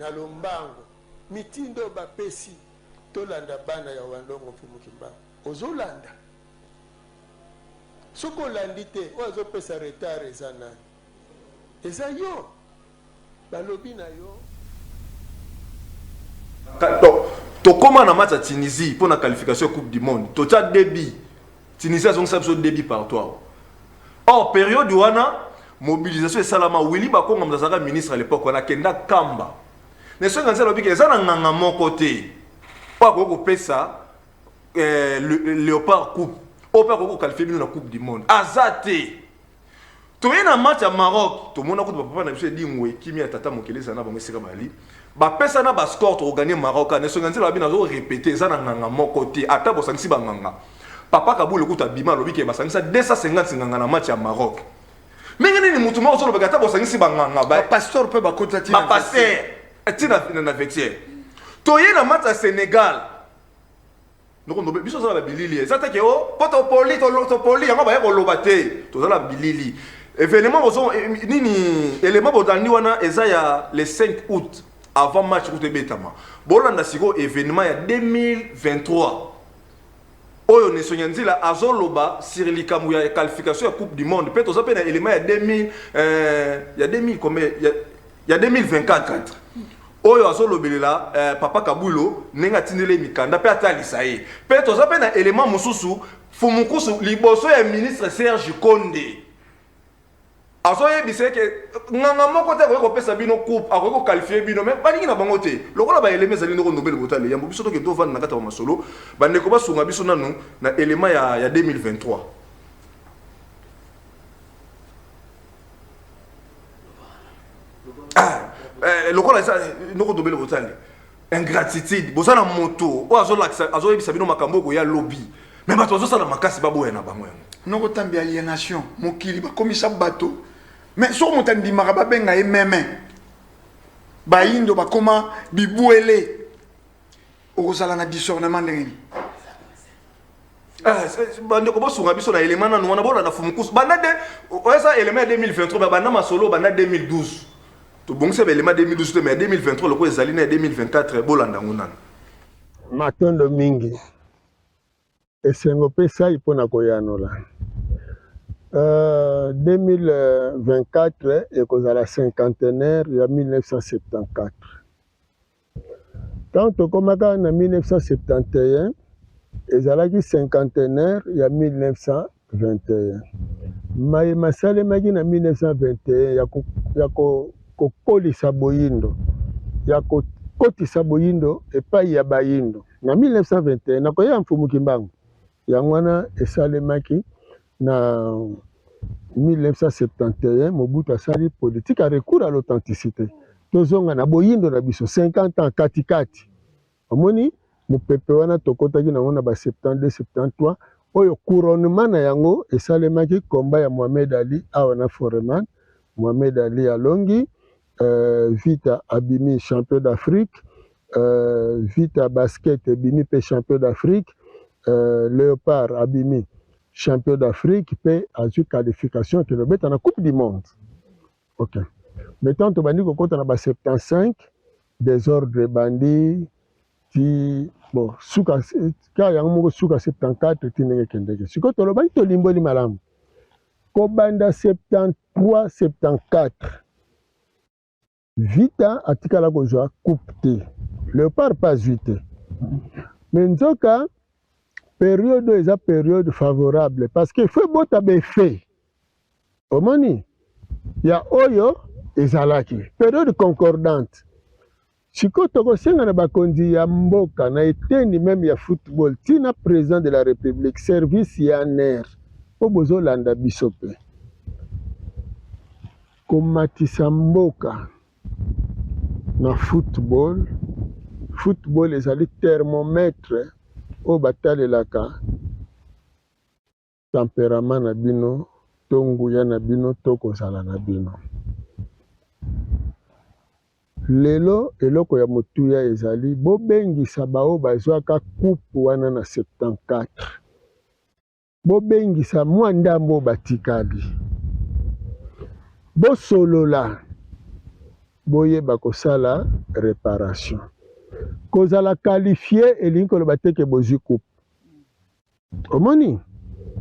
lombango mitindo bapesi tolanda bana ya wandongo mpe mokimbango ozolanda soki olandi te oyo azopesa retard eza nani eza yo balobi na yo tokóma na match ya Tunisie pour la qualification ya Coupe du Monde totia débit Tunisie azongisa biso débit partout or période wana mobilisation esalama Willy Bakongo mzazaka ministre à l'époque wana kenda kamba ne soki nzela lobi ke eza na nganga moko te pa ko pesa Léopard coupe o pa ko qualifier bino na Coupe du Monde azate toye na match ya Maroc to mona ko papa na biso dingwe kimi ya tata mokeleza na bango sika bali ba pesa na ba score to gagner Maroc ne soki nzela lobi na zo répéter eza na nganga moko te ata bosangisi ba nganga Papa Kaboul écoute Bima lobi ke basangisa 250 nganga na match ya Maroc. Mais ngene ni mutu mo solo bagata bosangisi banganga ba pasteur peut bakota ti ba pasteur tina na vexer. Toye na match ya Sénégal. Noko ndo biso za la bilili. Ça take o poto poli to poli yango ba yako lobate. To za la bilili. Événement bozo nini élément botandi wana eza ya le 5 août avant match contre Betama. Bolanda siko événement ya 2023. Oyo ne sonyanzila azoloba sur likamu ya qualification ya Coupe du Monde. Peut-être ça peut na élément ya 2000 ya 2000 combien ya 2024. Oyo azolobelela papa Kabulo nenga tindele mikanda pe atalisa ye. Peut-être ça peut na élément mususu fumukusu liboso ya ministre Serge Konde. Asoye biseke nganga moko te ko pesa bino coupe ako qualifier bino mais balingi na bango te lokola ba élément zali ndoko ndobele botale yambo biso to ke to vanda nakata ba masolo bande ko basunga biso nanu na élément ya 2023 lokola ça ndoko ndobele botale ingratitude bosana moto o azo bisa bino makambo ko ya lobby mais bato azo sala makasi baboya na bango yango noko tambi aliénation mokili ba komisa bato mais so mo tandi maraba benga e meme ba indo ba koma bibuele o sala na discernement ndengeni bande ko bosunga biso na élément nanu wana bola na fumukusu banda de oza élément 2023 banda masolo banda 2012 to bongse ba élément 2012 mais 2023 loko ezali na 2024 bolanda ngunana matondo mingi esengo pesa ipona koyanola 2024 ekozala cinquantenaire ya 1974 quand tokomaka na 1971 ezalaki cinquantenaire ya 1921 mai masalemaki na 1921 ya kokolisa boyindo ya kokotisa boyindo epai ya bayindo na 1921 nakoya mfumuki mbango yango wana esalemaki na 1971 Mobutu asali politique a recours à l'authenticité tozonga na boyindo na biso 50 ans katikati omoni mopepe wana tokotaki nango na ba 72 73 oyo couronnement na yango esalemaki komba ya Mohamed Ali awa na Foreman Mohamed Ali alongi Vita abimi champion d'Afrique Vita basket abimi pe champion d'Afrique Léopard abimi champion d'Afrique pe azu qualification que le bet en Coupe du Monde. OK. Maintenant to bandi ko kota na ba 75 désordre bandi ti bon suka ka yango moko suka 74 tinenge kendeke. Siko to lo bandi to limboli malamu. Ko banda 73 74 Vita atikala ko joa coupe te. Léopard pas vite. Mais nzoka période est une période favorable parce que faut bota be fait. Omoni ya oyo ezalaki période concordante. Siko toko senga na bakonzi ya mboka na etendi même ya football tina président de la République service ya ner po bozo landa bisope. Komatisa mboka na football ezali thermomètre o batalelaka tempérament na bino tonguya na bino tokozala na bino lelo eloko ya motuya ezali bobengisa bao bazwaka coupe wana na 74 bobengisa mwa ndambo batikali bosolola boyeba kosala réparation kozala qualifié elingi koloba teke bozwi coupe omoni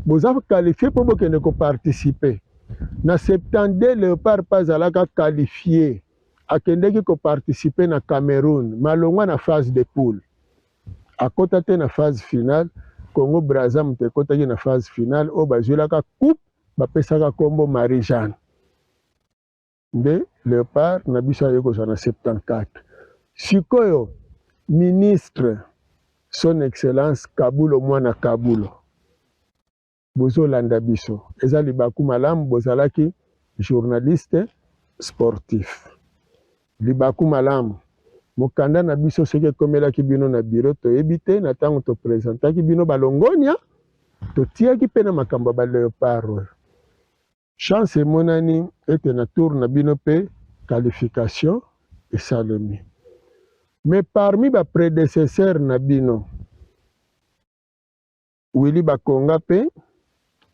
boza qualifié mpo bokende koparticipe na 72 Léopard mpe azalaka qualifié akendeki koparticipe na Cameroun malongwa na phase de poule akota te na phase finale Congo Brazza moto ekotaki na phase finale oyo bazwelaka coupe bapesaka nkombo Marie Jeanne nde Léopard na biso aye kozwa na 74 sikoyo ministre son excellence Kabulo mwana Kabulo bozolanda biso eza libaku malamu bozalaki journaliste sportif libaku malamu mokanda na biso soki ekomelaki bino na bureau toyebi te na ntango topresentaki bino balongonia totiaki mpe na makambo ya baléopard oyo chance emonani ete na tour na bino mpe qualification esalemi mais parmi baprédécesseur na bino Willy Bakonga mpe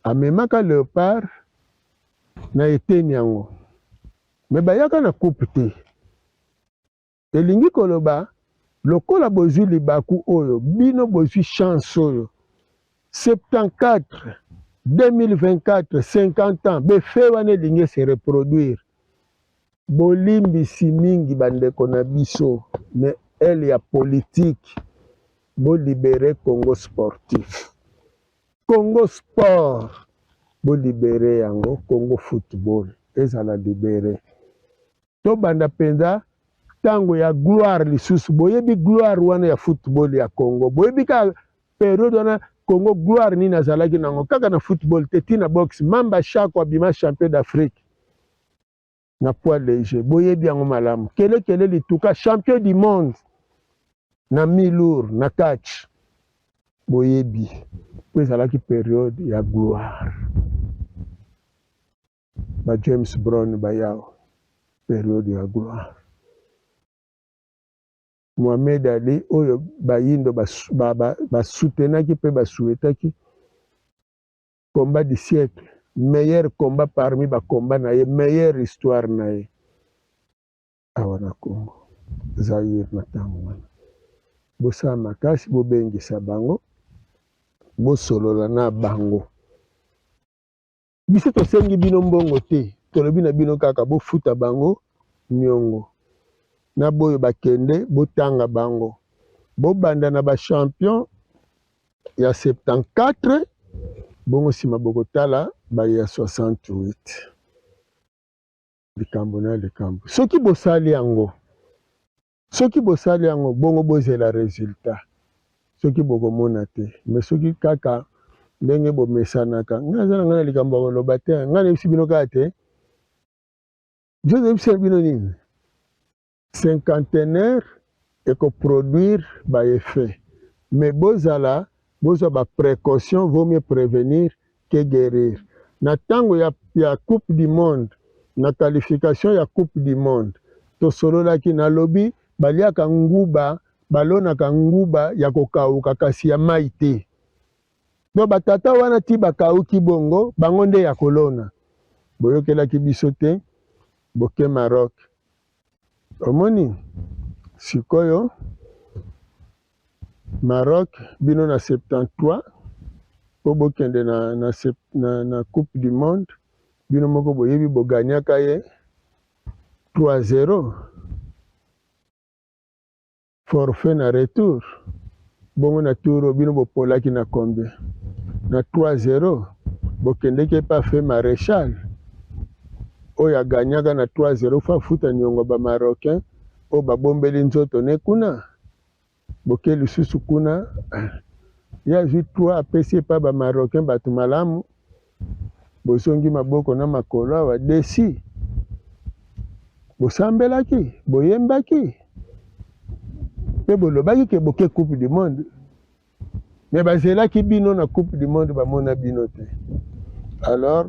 amemaka léopard na eteni yango me bayaka na coupe te elingi koloba lokola bozwi libaku oyo bino bozwi chance oyo 74 2024 50 ans befe wana elingi se reproduire bolimbisi mingi bandeko na biso me ele ya politique bolibere Congo sportif Congo sport bolibere yango Congo football ezala libere to banda penza tango ya gloire lisusu boyebi gloire wana ya football ya Congo boyebi ka periode wana Congo gloire nini azalaki nango kaka na football te tina box mamba chako abima champion d'Afrique na poids léger boyebi yango malamu kele lituka champion du monde na mi-lourd na catch boyebi po ezalaki periode ya gloire ba James Brown bayao periode ya gloire Mohamed Ali oyo bayindo basoutenaki mpe basuetaki combat du siècle meilleur combat parmi bakombat na ye meilleure histoire na ye awa na Congo Zaire na ntango wana bosala makasi bobengisa bango bosolola na bango biso tosengi bino mbongo te tolobi na bino kaka bofuta bango nyongo na boyo bakende botanga bango bobanda na bachampion ya 74 bongo nsima bokotala baye ya 68 likambo na likambo soki bosali yango bongo bozela resultat soki bokomona te mais soki kaka ndenge bomesanaka ngai aza na ngai na likambo ya koloba te ngai nayebisi bino kaka te jo nayebisela bino nini cinquantenaire ekoproduire baeffet mais bozwa baprécaution vaut mieux prévenir que guérir na ntango ya coupe du monde na qualification ya coupe du monde tosololaki nalobi baliaka nguba balonaka nguba ya kokauka kasi ya mai te do batata wana ti bakauki bongo bango nde ya kolona boyokelaki biso te boke Maroc omoni sikoyo Maroc bino na 73 po bokende na coupe du monde bino moko boyebi boganyaka ye 3-0 forfait na retour bongo na tour bino bopolaki na combien na 3-0 bokendeki pa fait maréchal oyo aganyaka na 3-0 fa futa niongo ba marocain o babombeli nzoto ne kuna boke lisusu kuna ya zwi 3 apesi pa ba marocain bato malamu bosongi maboko na makolo awa desi bosambelaki boyembaki mpe bolobaki ke boke coupe du monde me bazelaki bino na coupe du monde bamona bino te alors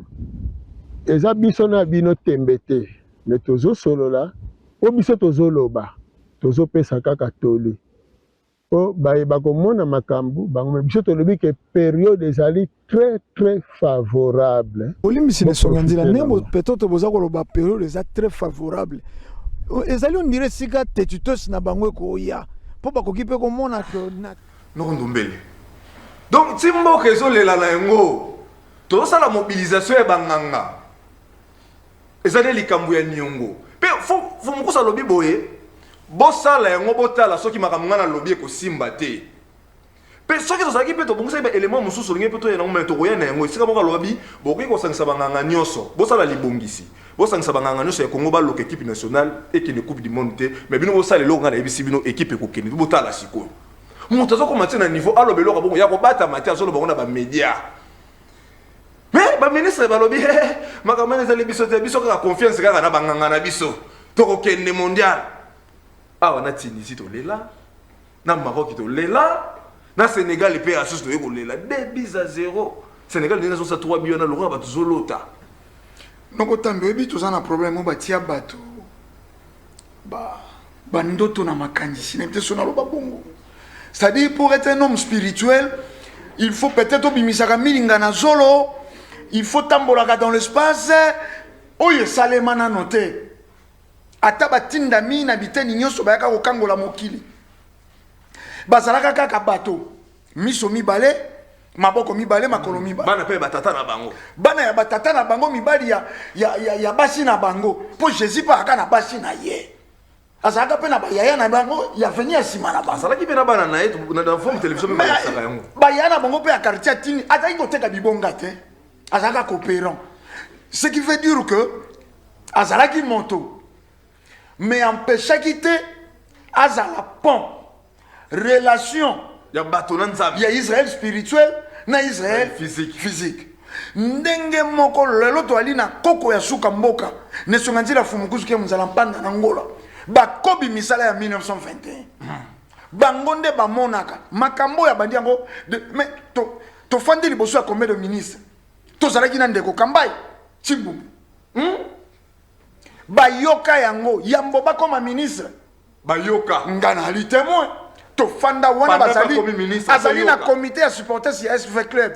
eza biso na bino tembe te me tozosolola po biso tozoloba tozopesa kaka toli po bayeba komona makambo bango me biso tolobi ke période ezali très très favorable olimbisi na songa nzela ndenge peut-être boza koloba période eza très favorable ezali on dirait sika tetutos na bango ekoya po bakoki mpe komona nokondombele donc ti mboka ezolela na yango tozosala mobilisation ya banganga ezali likambo ya niongo mpe fo mokusa alobi boye bosala yango botala soki makambo nga na lobi ekosimba te mpe soki tozalaki mpe tobongisa ba élément mosusu olingi mpe toyena ngo tokoya na yango esika moko alobi bokoki kosangisa banganga nyonso bosala libongisi bosangisa banganga nyonso ya Congo baloka équipe nationale ekende coupe du monde te mais bino bosala eloko nga na yebisi bino équipe ekokende botala sikoyo moto azokoma te na niveau aloba eloko bongo ya kobatama te azoloba ngo na bamédia mais baministre balobi makambo wana ezali biso te biso kaka confiance kaka na banganga na biso tokokende mondial awa na Tunisie tolela na Maroc tolela na Sénégal et PA sus de kolela 2-0. Sénégal dina so 3 billions na Laurent batuzolota. Noko tambe bi to na problème ba tia bato. Ba ndoto na makanisi n'était sona lo babongo. C'est-à-dire pour être un homme spirituel, il faut peut-être bimisaka milinga na zolo, il faut tambolaka dans l'espace. Oye salemana noté. Ata batinda mi na biteni nyoso bayaka kokangola mokili. Bazalaka kaka bato. Miso mibale, maboko mibale, makolo mibale. Bana pe batata na bango. Bana ya batata na bango mibali ya basi na bango. Po Jésus pa aka na basi na ye. Azalaka pe na bayaya na bango ya venir sima na bango. Azalaki pe na bana na ye na forme télévision pe ba saka yango. Bayaya na bango pe ya quartier tini, azalaki koteka bibonga te. Azalaka coopérant. Ce qui veut dire que azalaki moto. Mais empêcha quitter azala pont. Relation. Il y a Israël spirituel, na Israël physique. Ndenge moko lelo to alina koko ya suka mboka. Nesonganzi la fumukuzu ke muzala mpanda na Angola. Ba kobi misala ya 1921. Bangonde ba monaka. Makambo ya bandi yango mais to fandi liboso ya combien de ministres. To zalaki na ndeko kambai. Chibu. Ba yoka yango yambo ba koma ministre. Ba yoka ngana ali témoin. Tofanda wana bazali azali na comité à supporter si SV Club.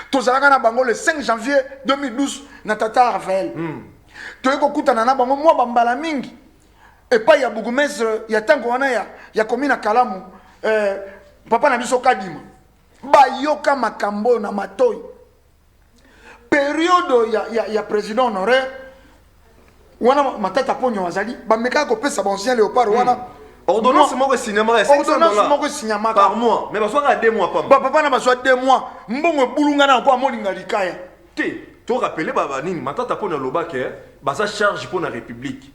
Tozalaka na bango le 5 janvier 2012 na Tata Raphaël. Toyeko kutana na bango mwa bambala mingi. Et pas ya bourgmestre ya tango wana ya commune Kalamu papa na biso Kadima. Ba yoka makambo na matoyi. Période ya président honoraire wana matata ponyo azali ba meka ko pesa ba ancien Léopard wana. Ordonnance moko cinéma $500 par mois. Mais basoka 2 mois pas. Papa na basoka 2 mois. Mbongo bulunga na kwa molinga likaya. To rappeler baba nini matata pona lobake basa charge pour la République.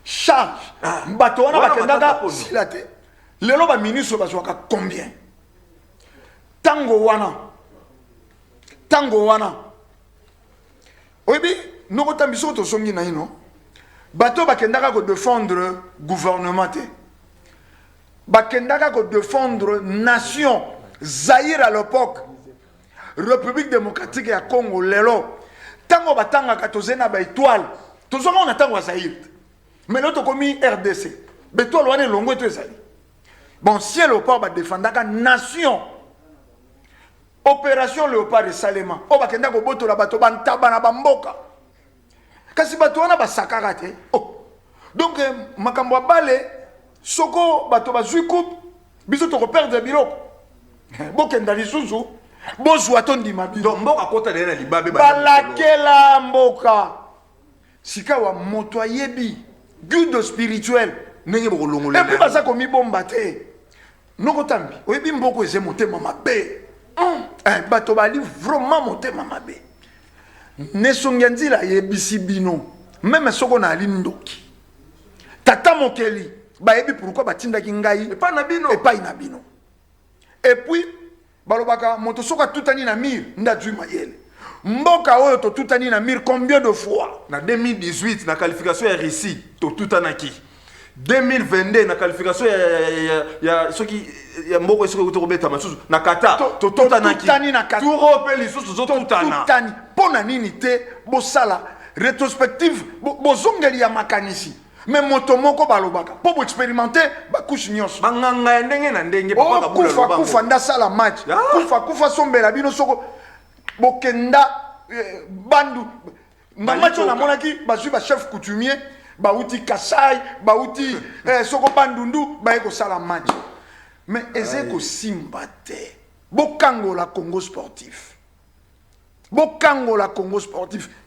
Charge. Bato wana bakendaka silate. Lelo ba ministre basoka combien? Tango wana. Oyebi noko tambiso to songi na ino. Bato bakendaka ko défendre gouvernement. Bakendaka ko défendre nation. Zaïre à l'époque. République démocratique ya Congo lelo. Tango batanga katozena ba étoile. Tozonga on attend wa Zaïre. Mais l'autre commis RDC. Bétoile wane longo to ezali. Bon si Léopard ba défendaka nation. Opération Léopard et Salema. O bakenda ko boto la bato bantaba na bamboka. Kasi bato wana basakaka te. Donc makambo bale soko bato bazui coupe biso to perdre biloko. Bokenda lisusu bozwa to ndima bi. Donc mboka kota na libabe balakela mboka. Sika wa moto ayebi guide spirituel ndenge bokolongolela. Et puis basa komi bomba te. Noko tambi. Oyebi mboko eze motema mabe. Bato bali vraiment motema mabe. Nesonganzila yebisi bino. Même soko na alindoki. Tata mokeli. Ba yebi pourquoi batinda ki ngai. Et pas na bino. Et pas ina bino. Et puis balobaka moto soka tutani na mir nda djuma yele. Mboka oyo to tutani na mir combien de fois? Na 2018 na qualification ya Russie to tutanaki. 2022 na qualification ya soki ya mboko soki to kobeta masusu na Qatar to tutanaki. Tutani na Qatar. Turo pe lisusu zo tutana. Tutani pona nini te bosala rétrospective bozongeli ya makanisi. Mais moto moko balobaka po bo expérimenter ba couche nyonso banganga ndenge na ndenge papa kabula lobaka kufa nda sala match kufa sombela bino soko bokenda bandu na match na monaki bazui ba chef coutumier ba uti Kasai ba uti soko bandundu ba eko sala match mais ezeko simbate bokango la Congo sportif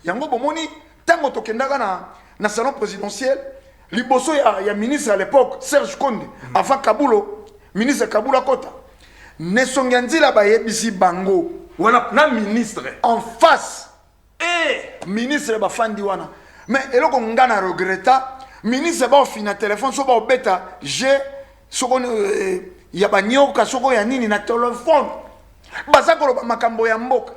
yango bomoni tango tokendaka na salon présidentiel. Liboso ya ministre à l'époque Serge Konde avant Kabulo ministre Kabula Kota Nesonganzila ba yebisi bango wana na ministre en face ministre ba fandi wana mais eloko ngana regretta ministre ba ofina téléphone so ba obeta j'ai soko ya banyoka soko ya nini na téléphone baza koloba makambo ya mboka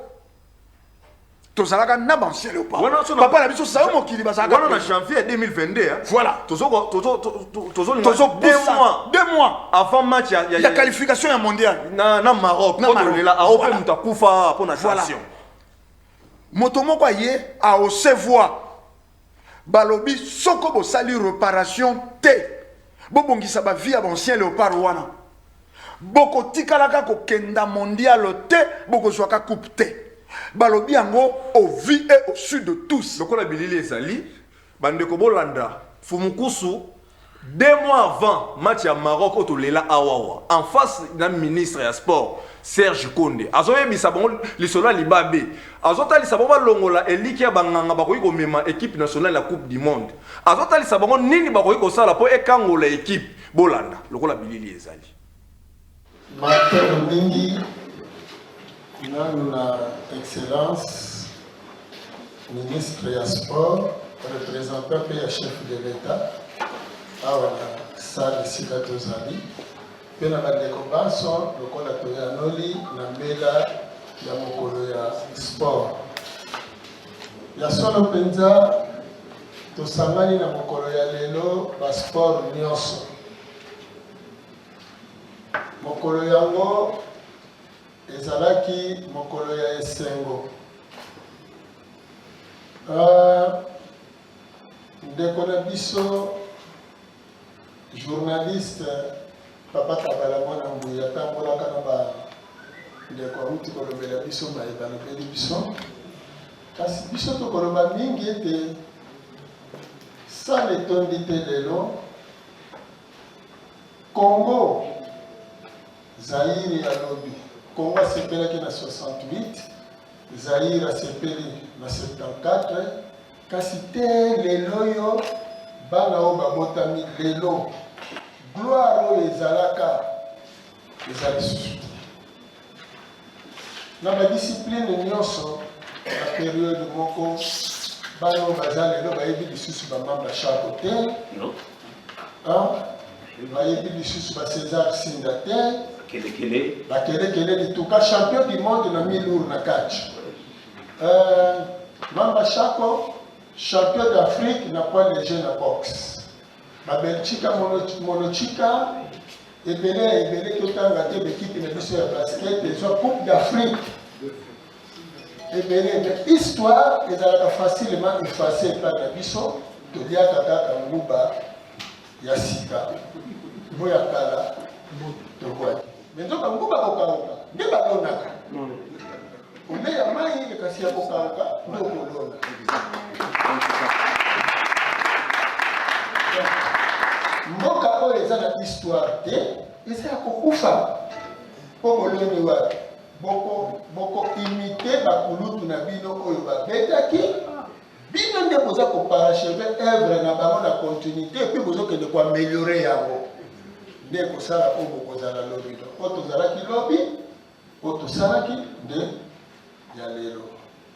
tozalaka na bancien léopard Wana so na- papa na biso sayo mokili bazalaka Voilà, en janvier 2022. Hein. Voilà. Tozo 2 mois 2 mois avant match ya qualification ya mondial na Maroc. Na Maroc. Là, a open Voilà. mutakufa pour la Voilà. sanction. moto moko aye aosevoir balobi soko bosali réparation te bobongisa bavie ya bancien léopard wana bokotikalaka kokenda mondial te bokozwaka coupe te balobi yango au vie et au sud de tous Lokola bilili ezali bandeko bolanda Fumukusu 2 mois avant match ya Maroc otolela awawa en face na ministre ya sport Serge Konde azoyebisa bango lisolo libabe azotalisa bango balongola eliki ya banganga bakoki komema équipe nationale ya coupe du monde azotalisa bango nini bakoki kosala po ekangola équipe bolanda lokola bilili ezali matelo mingi nanu na excellence ministre ya sport représentant pe ya chef de l'état awa na sale esika tozali mpe na bandeko banso lokola toyanoli na mbela ya mokolo ya sport ya solo mpenza tosangani na mokolo ya lelo basport nyonso mokolo yango ezalaki mokolo ya esengo ndeko na biso journaliste papa Kabala mwana Mbuya atambolaka na bandeko awuti kolobela biso mayeba alobeli biso kasi biso tokoloba mingi ete sala etondi te lelo Congo Zaire alobi Congo asepelaki na 68 Zaire asepeli na 74 kasi te lelo yo bana oyo babotami lelo gloire oyo ezalaka eza lisusu te na badiscipline nyonso na periode moko bana oyo baza lelo bayebi lisusu bamamba chako te bayebi lisusu bacésar sinda te bakelekele lituka champion du monde na milour na catch mamba chako champion d'Afrique na poids léger na boxe babelchika monochika ebele totanga te bekipe na biso ya basket ezwa coupe d'Afrique ebele histoire ezalaka facilement effacée par na biso toliaka kaka nguba ya sika mbo ya kala tokwati me nzoka nguba kokauka nde balonaka ole ya mai kasi ya kokauka nde okolona mboka oyo eza na histoire te eza ya kokufa mpo boloni wapi boko imite bakulutu na bino oyo babetaki bino nde boza koparacheve œuvre na bango na continuité epuis bozokende koameliore yango nde kosala oyo bokozala lobi do oyo tozalaki lobi oyo tosalaki nde ya lelo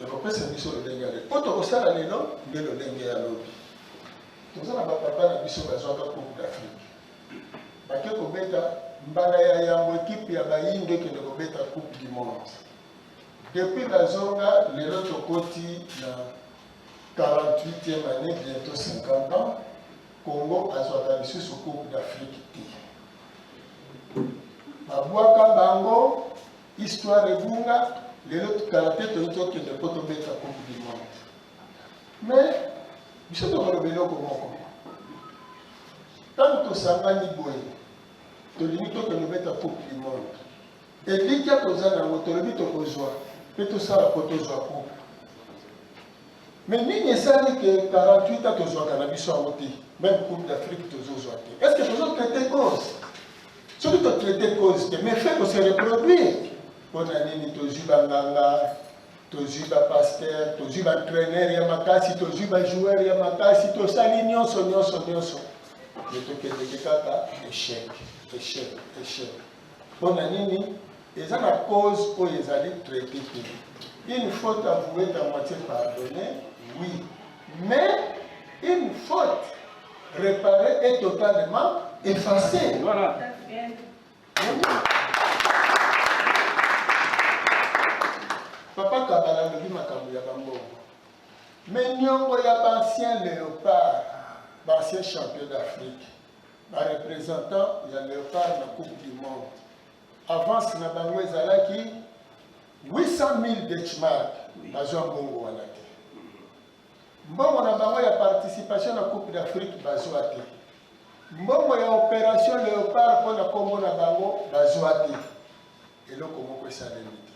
ekopesa biso lolenge ya lelo oyo tokosala lelo nde lolenge ya lobi toza na bapapa na biso bazwaka coupe d'Afrique bake kobeta mbala ya yango ekipe ya bayinde ekende kobeta coupe du monde depuis bazonga lelo tokoti na 48e année bientôt 50 ans Congo azwaka lisusu coupe d'Afrique te babwaka bango histoire ebunga lelo tukala te toyi tokende mpo tobeta coupe du monde mais biso tokoloba eloko moko ntango tosangani boye tolingi tokende kobeta coupe du monde elikya toza nango tolobi tokozwa mpe tosala mpo tozwa coupe mais nini esali ke 48 ans tozwaka na biso yango te même coupe d'Afrique tozozwa te est ce que tozotraite cause soki totraite cause te mais fait kose reproduire mpona nini tozwi banganga tozwi bapaster tozwi baentraîneur ya makasi tozwi bajoueur ya makasi tosali nyonso me tokendeke kaka échec mpona nini eza na cause oyo ezali traité te une faute avouée à moitié pardonnée oui mais une faute réparée est totalement effacée voilà. Papa Kabala tolobi makambo ya bambongo. Mais nyongo ya bancien léopard, bancien champion d'Afrique, ba représentant ya léopard na Coupe du Monde. Avance na bango ezalaki 800 000 Deutschmark, bazwa mbongo wana te. Mbongo na bango ya participation na Coupe d'Afrique bazwa te. Mbongo ya opération léopard pour na kombo na bango bazwa te. Eloko moko esalemi te.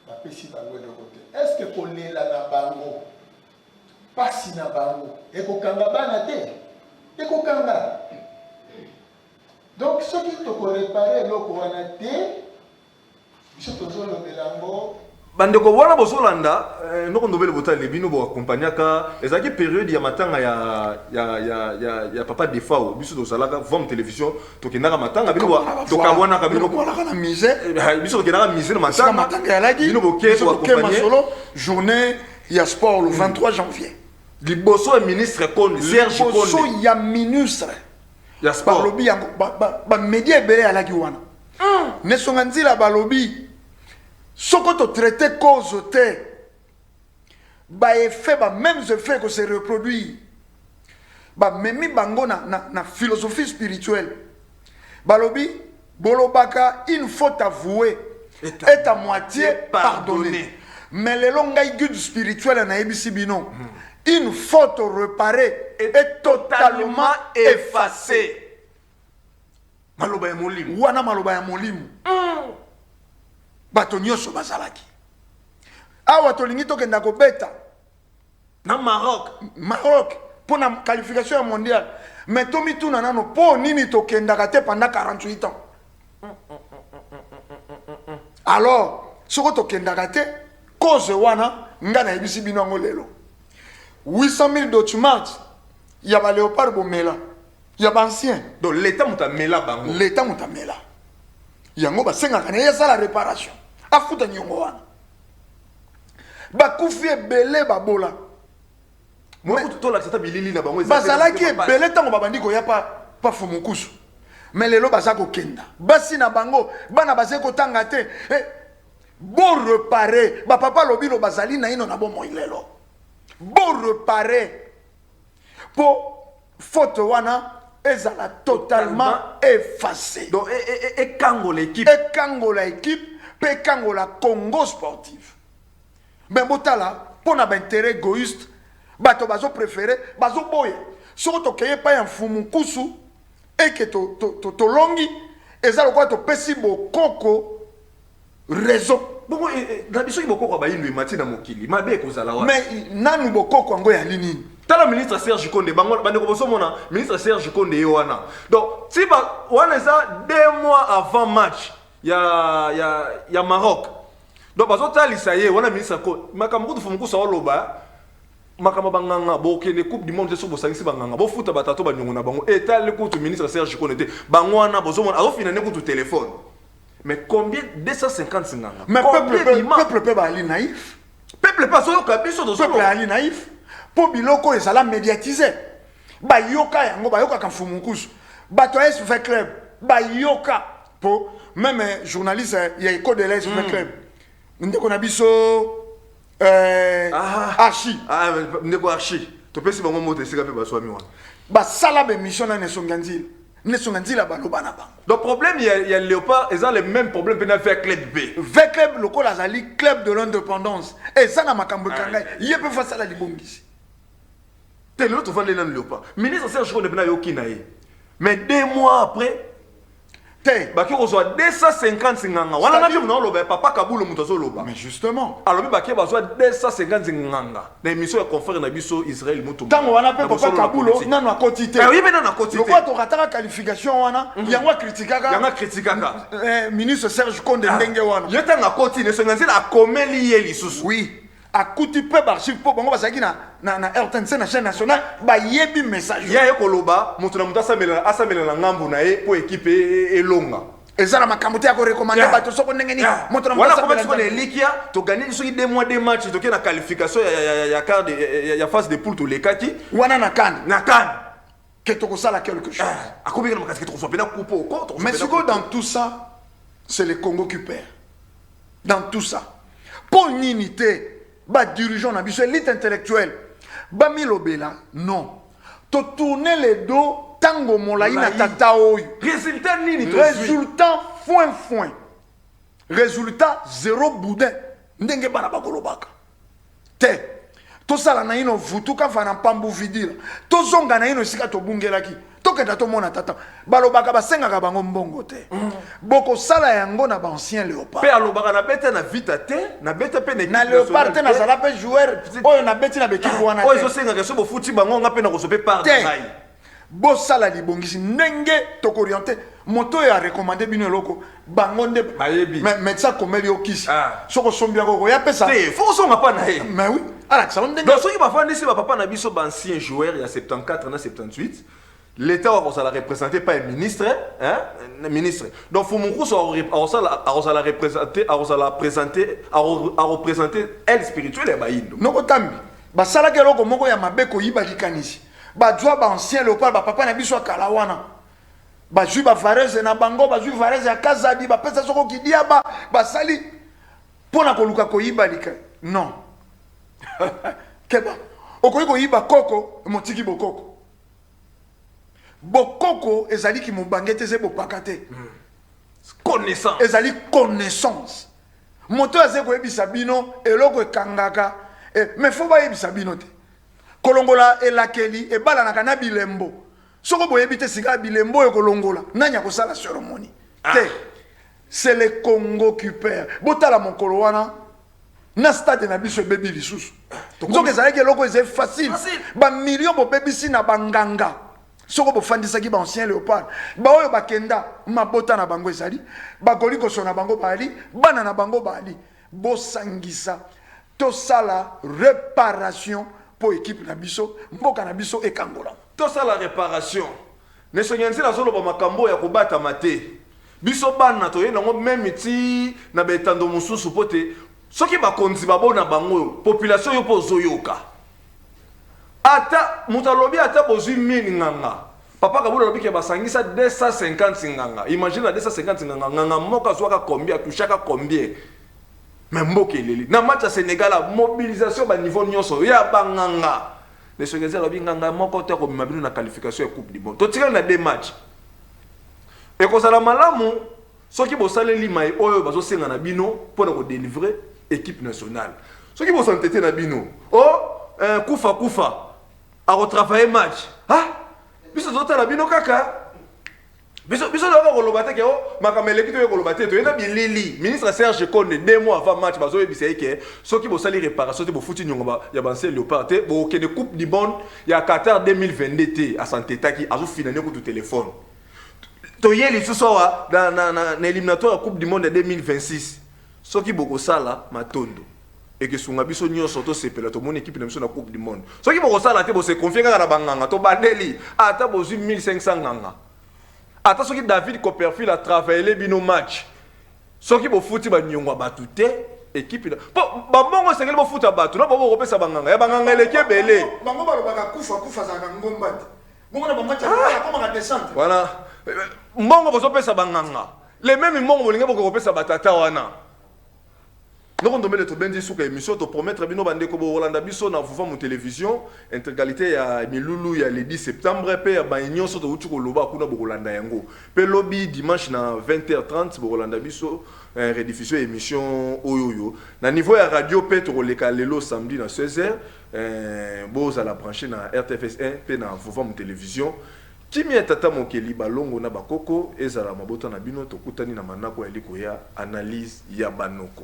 Bapesi bango eloko te. Est-ce que kolela na bango pasi na bango ekokanga bana te? Ekokanga. Donc ce qui te réparer eloko wana te, biso tozolobela yango bandeko wana bozolanda ndoko ndobele botale bino bo accompagnaka ezaki période ya matanga ya papa Defao biso tozalaka vom télévision tokendaka matanga bino tokabwanaka bino na mise biso tokendaka mise na matanga ya lagi bino boke ko accompagner journée ya sport le 23 janvier liboso ministre Konde Serge Konde liboso ya ministre ya sport balobi yango ba média ebele ya lagi wana nesonga nzila balobi soko to traité cause te ba effet ba mêmes effets que se reproduire ba memi bango na philosophie spirituelle balobi bolobaka une faute avouée est à moitié pardonnée mais le longai guide spirituel na ebisi bino une faute réparée est totalement effacée. Maloba ya molimu wana maloba ya molimu bato nyonso bazalaki awa tolingi tokenda kobeta na Maroc pour la qualification mondiale mais tomituna nano po nini tokendaka te pendant 48 ans alors soko tokendaka te cause wana nga na yebisi bino yango lelo 800 000 documents ya ba léopard bomela ya ba ancien donc l'état mutamela bango l'état mutamela yango basengaka na yesa la réparation afuta nyongo wana bakufi ebele babola bazalaki ebele ntango babandi koya pa fumukusu mais lelo baza kokenda basi na bango bana baza kotanga te bo repare bapapa lobilo bazali na ino na bomoi lelo bo repare po faute wana ezala totalement effacé donc ekangola équipe pe ekangola Congo sportif mais botala pona ba intérêt égoïste bato bazo préféré bazo boye soko tokeye pa ya mfumukusu eke to longi ezalo kwa to pesi bokoko raison bongo na biso bokoko ba yindu matina mokili mabe kozala wa mais nanu bokoko ngo ya linini tala ministre Serge Konde bango bande ko bosomona ministre Serge Konde wana donc si ba wana ça 2 mois avant match ya Maroc donc bazo talisa ye wana ministre ko makambo to fumukusa oloba makama banganga bokende coupe du monde so bosangisi banganga bofuta batato banyongo na bango etale kutu ministre Serge Konde bango wana bozomona azofina ne kutu téléphone mais combien 250 nganga mais peuple ba ali naïf peuple pas so kabiso do peuple ali naïf po biloko ezala médiatisé ba yoka yango ba yoka kamfumukusu bato es fait club ba yoka po même journaliste ya Éco de l'Est fait club ndeko na biso Archi ndeko Archi to pesi bango moto esika pe baswami wana basala be mission na nesonganzila baloba na bango donc problème il y a Léopard ils ont le même problème pendant faire club B ve club lokola azali club de l'indépendance et ça na makambo kanga yepe fa sala libongisi tel l'autre va aller dans Léopard ministre Serge Konde na yoki na ye mais 2 mois après baki kozwa 250 nganga wana na bino loba papa Kabulo mutazo loba mais justement alors baki bazwa 250 nganga na émission ya confrère na biso Israël mutu tango wana pe papa Kabulo nanu akoti te oui mais nanu akoti te lokwa to rataka qualification wana yango kritikaka ministre Serge Konde ndenge wana yetanga akoti ne songanzila akomeli ye lisusu oui akuti pe barchive po bango bazaki na RTNC na chaîne nationale ba yebi message ya ekoloba mutu na mutu asamela na ngambu na ye po équipe elonga ezala makambo te ya ko recommander bato soko ndenge ni mutu na mutu asamela na elikia to gagner soki 2 mois 2 matchs to ke na qualification ya quart de ya phase de poule to lekaki wana na kan que to ko sala quelque chose akobi na makasi que to so pena coupo contre mais siko dans tout ça c'est le Congo qui perd dans tout ça pour unité ba dirigeant na biso élite intellectuelle ba milobela non to tourner les dos tango molai na tata oyo résultat nini résultat foin résultat zéro boudin ndenge bana bakolobaka te tosala na ino vutuka fana pambu vidila tozonga na ino esika tobungelaki tokenda tomona tata balobaka basengaka bango mbongo te bokosala yango na baancien léopard pe alobaka na bete na vita te na bete pe na léopard te nazala pe joueur oyo na beti na bekipe wana te oyo ezosengaka so bofuti bango nga mpe na kosope part na ngai bosala libongisi ndenge tokoriente moto oyo arekomande bino eloko bango nde médecin komeli okisi soko sombi yango koya pesa te fo kosonga pa na ye mais oui alakisa ndenge donc soki bafandisi bapapa na biso baancien joueur ya 74 na 78 l'État va représenter par un ministre, hein, un ministre. Donc Fumukuso a représenter elle spirituelle et baïndo. Non otambi. Ba sala ke loko moko ya mabeko yiba likanisi. Ba jwa ba ancien léopard ba papa na biso kalawana. Ba jwa ba varese na bango ba jwa varese ya Kazadi ba pesa soko kidia ba sali pona koluka ko yiba lika. Non. Keba. Okoyi ko yiba koko motiki bokoko. Bokoko ezali ki mobangete ze bopakate connaissance ezali connaissance moto aze ko ebisa bino eloko ekangaka mais faut ba ebisa bino te kolongola elakeli ebala na kana bilembo soko boyebi te sika bilembo e kolongola nanya ko sala cérémonie te c'est le Congo qui perd botala mokolo wana na stade na biso bebi lisusu donc ezali ke eloko eze facile ba million bo bebisi na banganga soko bofandisaki ba ancien léopard ba oyo bakenda mabota na bango ezali bakoli kosona bango bali bana na bango bali bosangisa tosala réparation pour équipe na biso mboka na biso ekangola tosala réparation nesonyenzi na zolo ba makambo ya kobata mate biso bana to yenango même ti na betando mususu pote soki bakonzi babona bango population yo pozoyoka ata mutalobi ata bozwi 1000 nganga papa kabula lobi ke basangisa 250 nganga imagine na 250 nganga moka zwaka combien touchaka combien même mbokeleli na match ya Sénégal la mobilisation ba niveau nyonso ya banganga les songeza lobi nganga moko te ko mabino na qualification ya coupe du monde to tika na deux matchs et ko sala malamu soki bosaleli mai oyo bazosenga na bino pour ko délivrer équipe nationale soki bosantete na bino kufa a retravailler match biso zota la bino kaka biso na ko lobate ke makameleki to ko lobate to yena bilili ministre Serge Konde 2 mois avant match bazo yebisa ke soki bo sali réparation te bo futi nyonga ya banse léopard te bo kene coupe du monde ya Qatar 2022 te a santé taki azo finane ko to téléphone to yeli sowa na éliminatoire coupe du monde de 2026 soki boko sala matondo et que sunga biso nyonso to sepela to mon équipe na biso na coupe du monde soki boko sala te bo se confier kaka na banganga to bandeli ata bo 1500 nganga ata soki David Copperfield a travaillé bino match soki bo futi ba nyongwa batu te équipe ba bongo sengeli bo futa batu na bo kopesa banganga ya banganga eleke belé bango balobaka kufa za ngomba te bongo na ba match ya koma ka descente voilà mbongo bozo pesa banganga les mêmes mbongo bolinga boko kopesa batata wana. Nous avons donné le émission to promettre bino bande ko Rolanda biso na vuva mu télévision intégralité ya milulu ya le 10 septembre pe ya ba nyonso to uti ko loba kuna bo Rolanda yango pe lobby dimanche na 20h30 bo Rolanda biso rediffusion émission oyoyo na niveau ya radio pe to leka lelo samedi na 16h boza la brancher na RTFS 1 pe na vuva mu télévision kimi tata mokeli balongo na bakoko ezala mabota na bino to kutani na manako ya liko ya analyse ya banoko.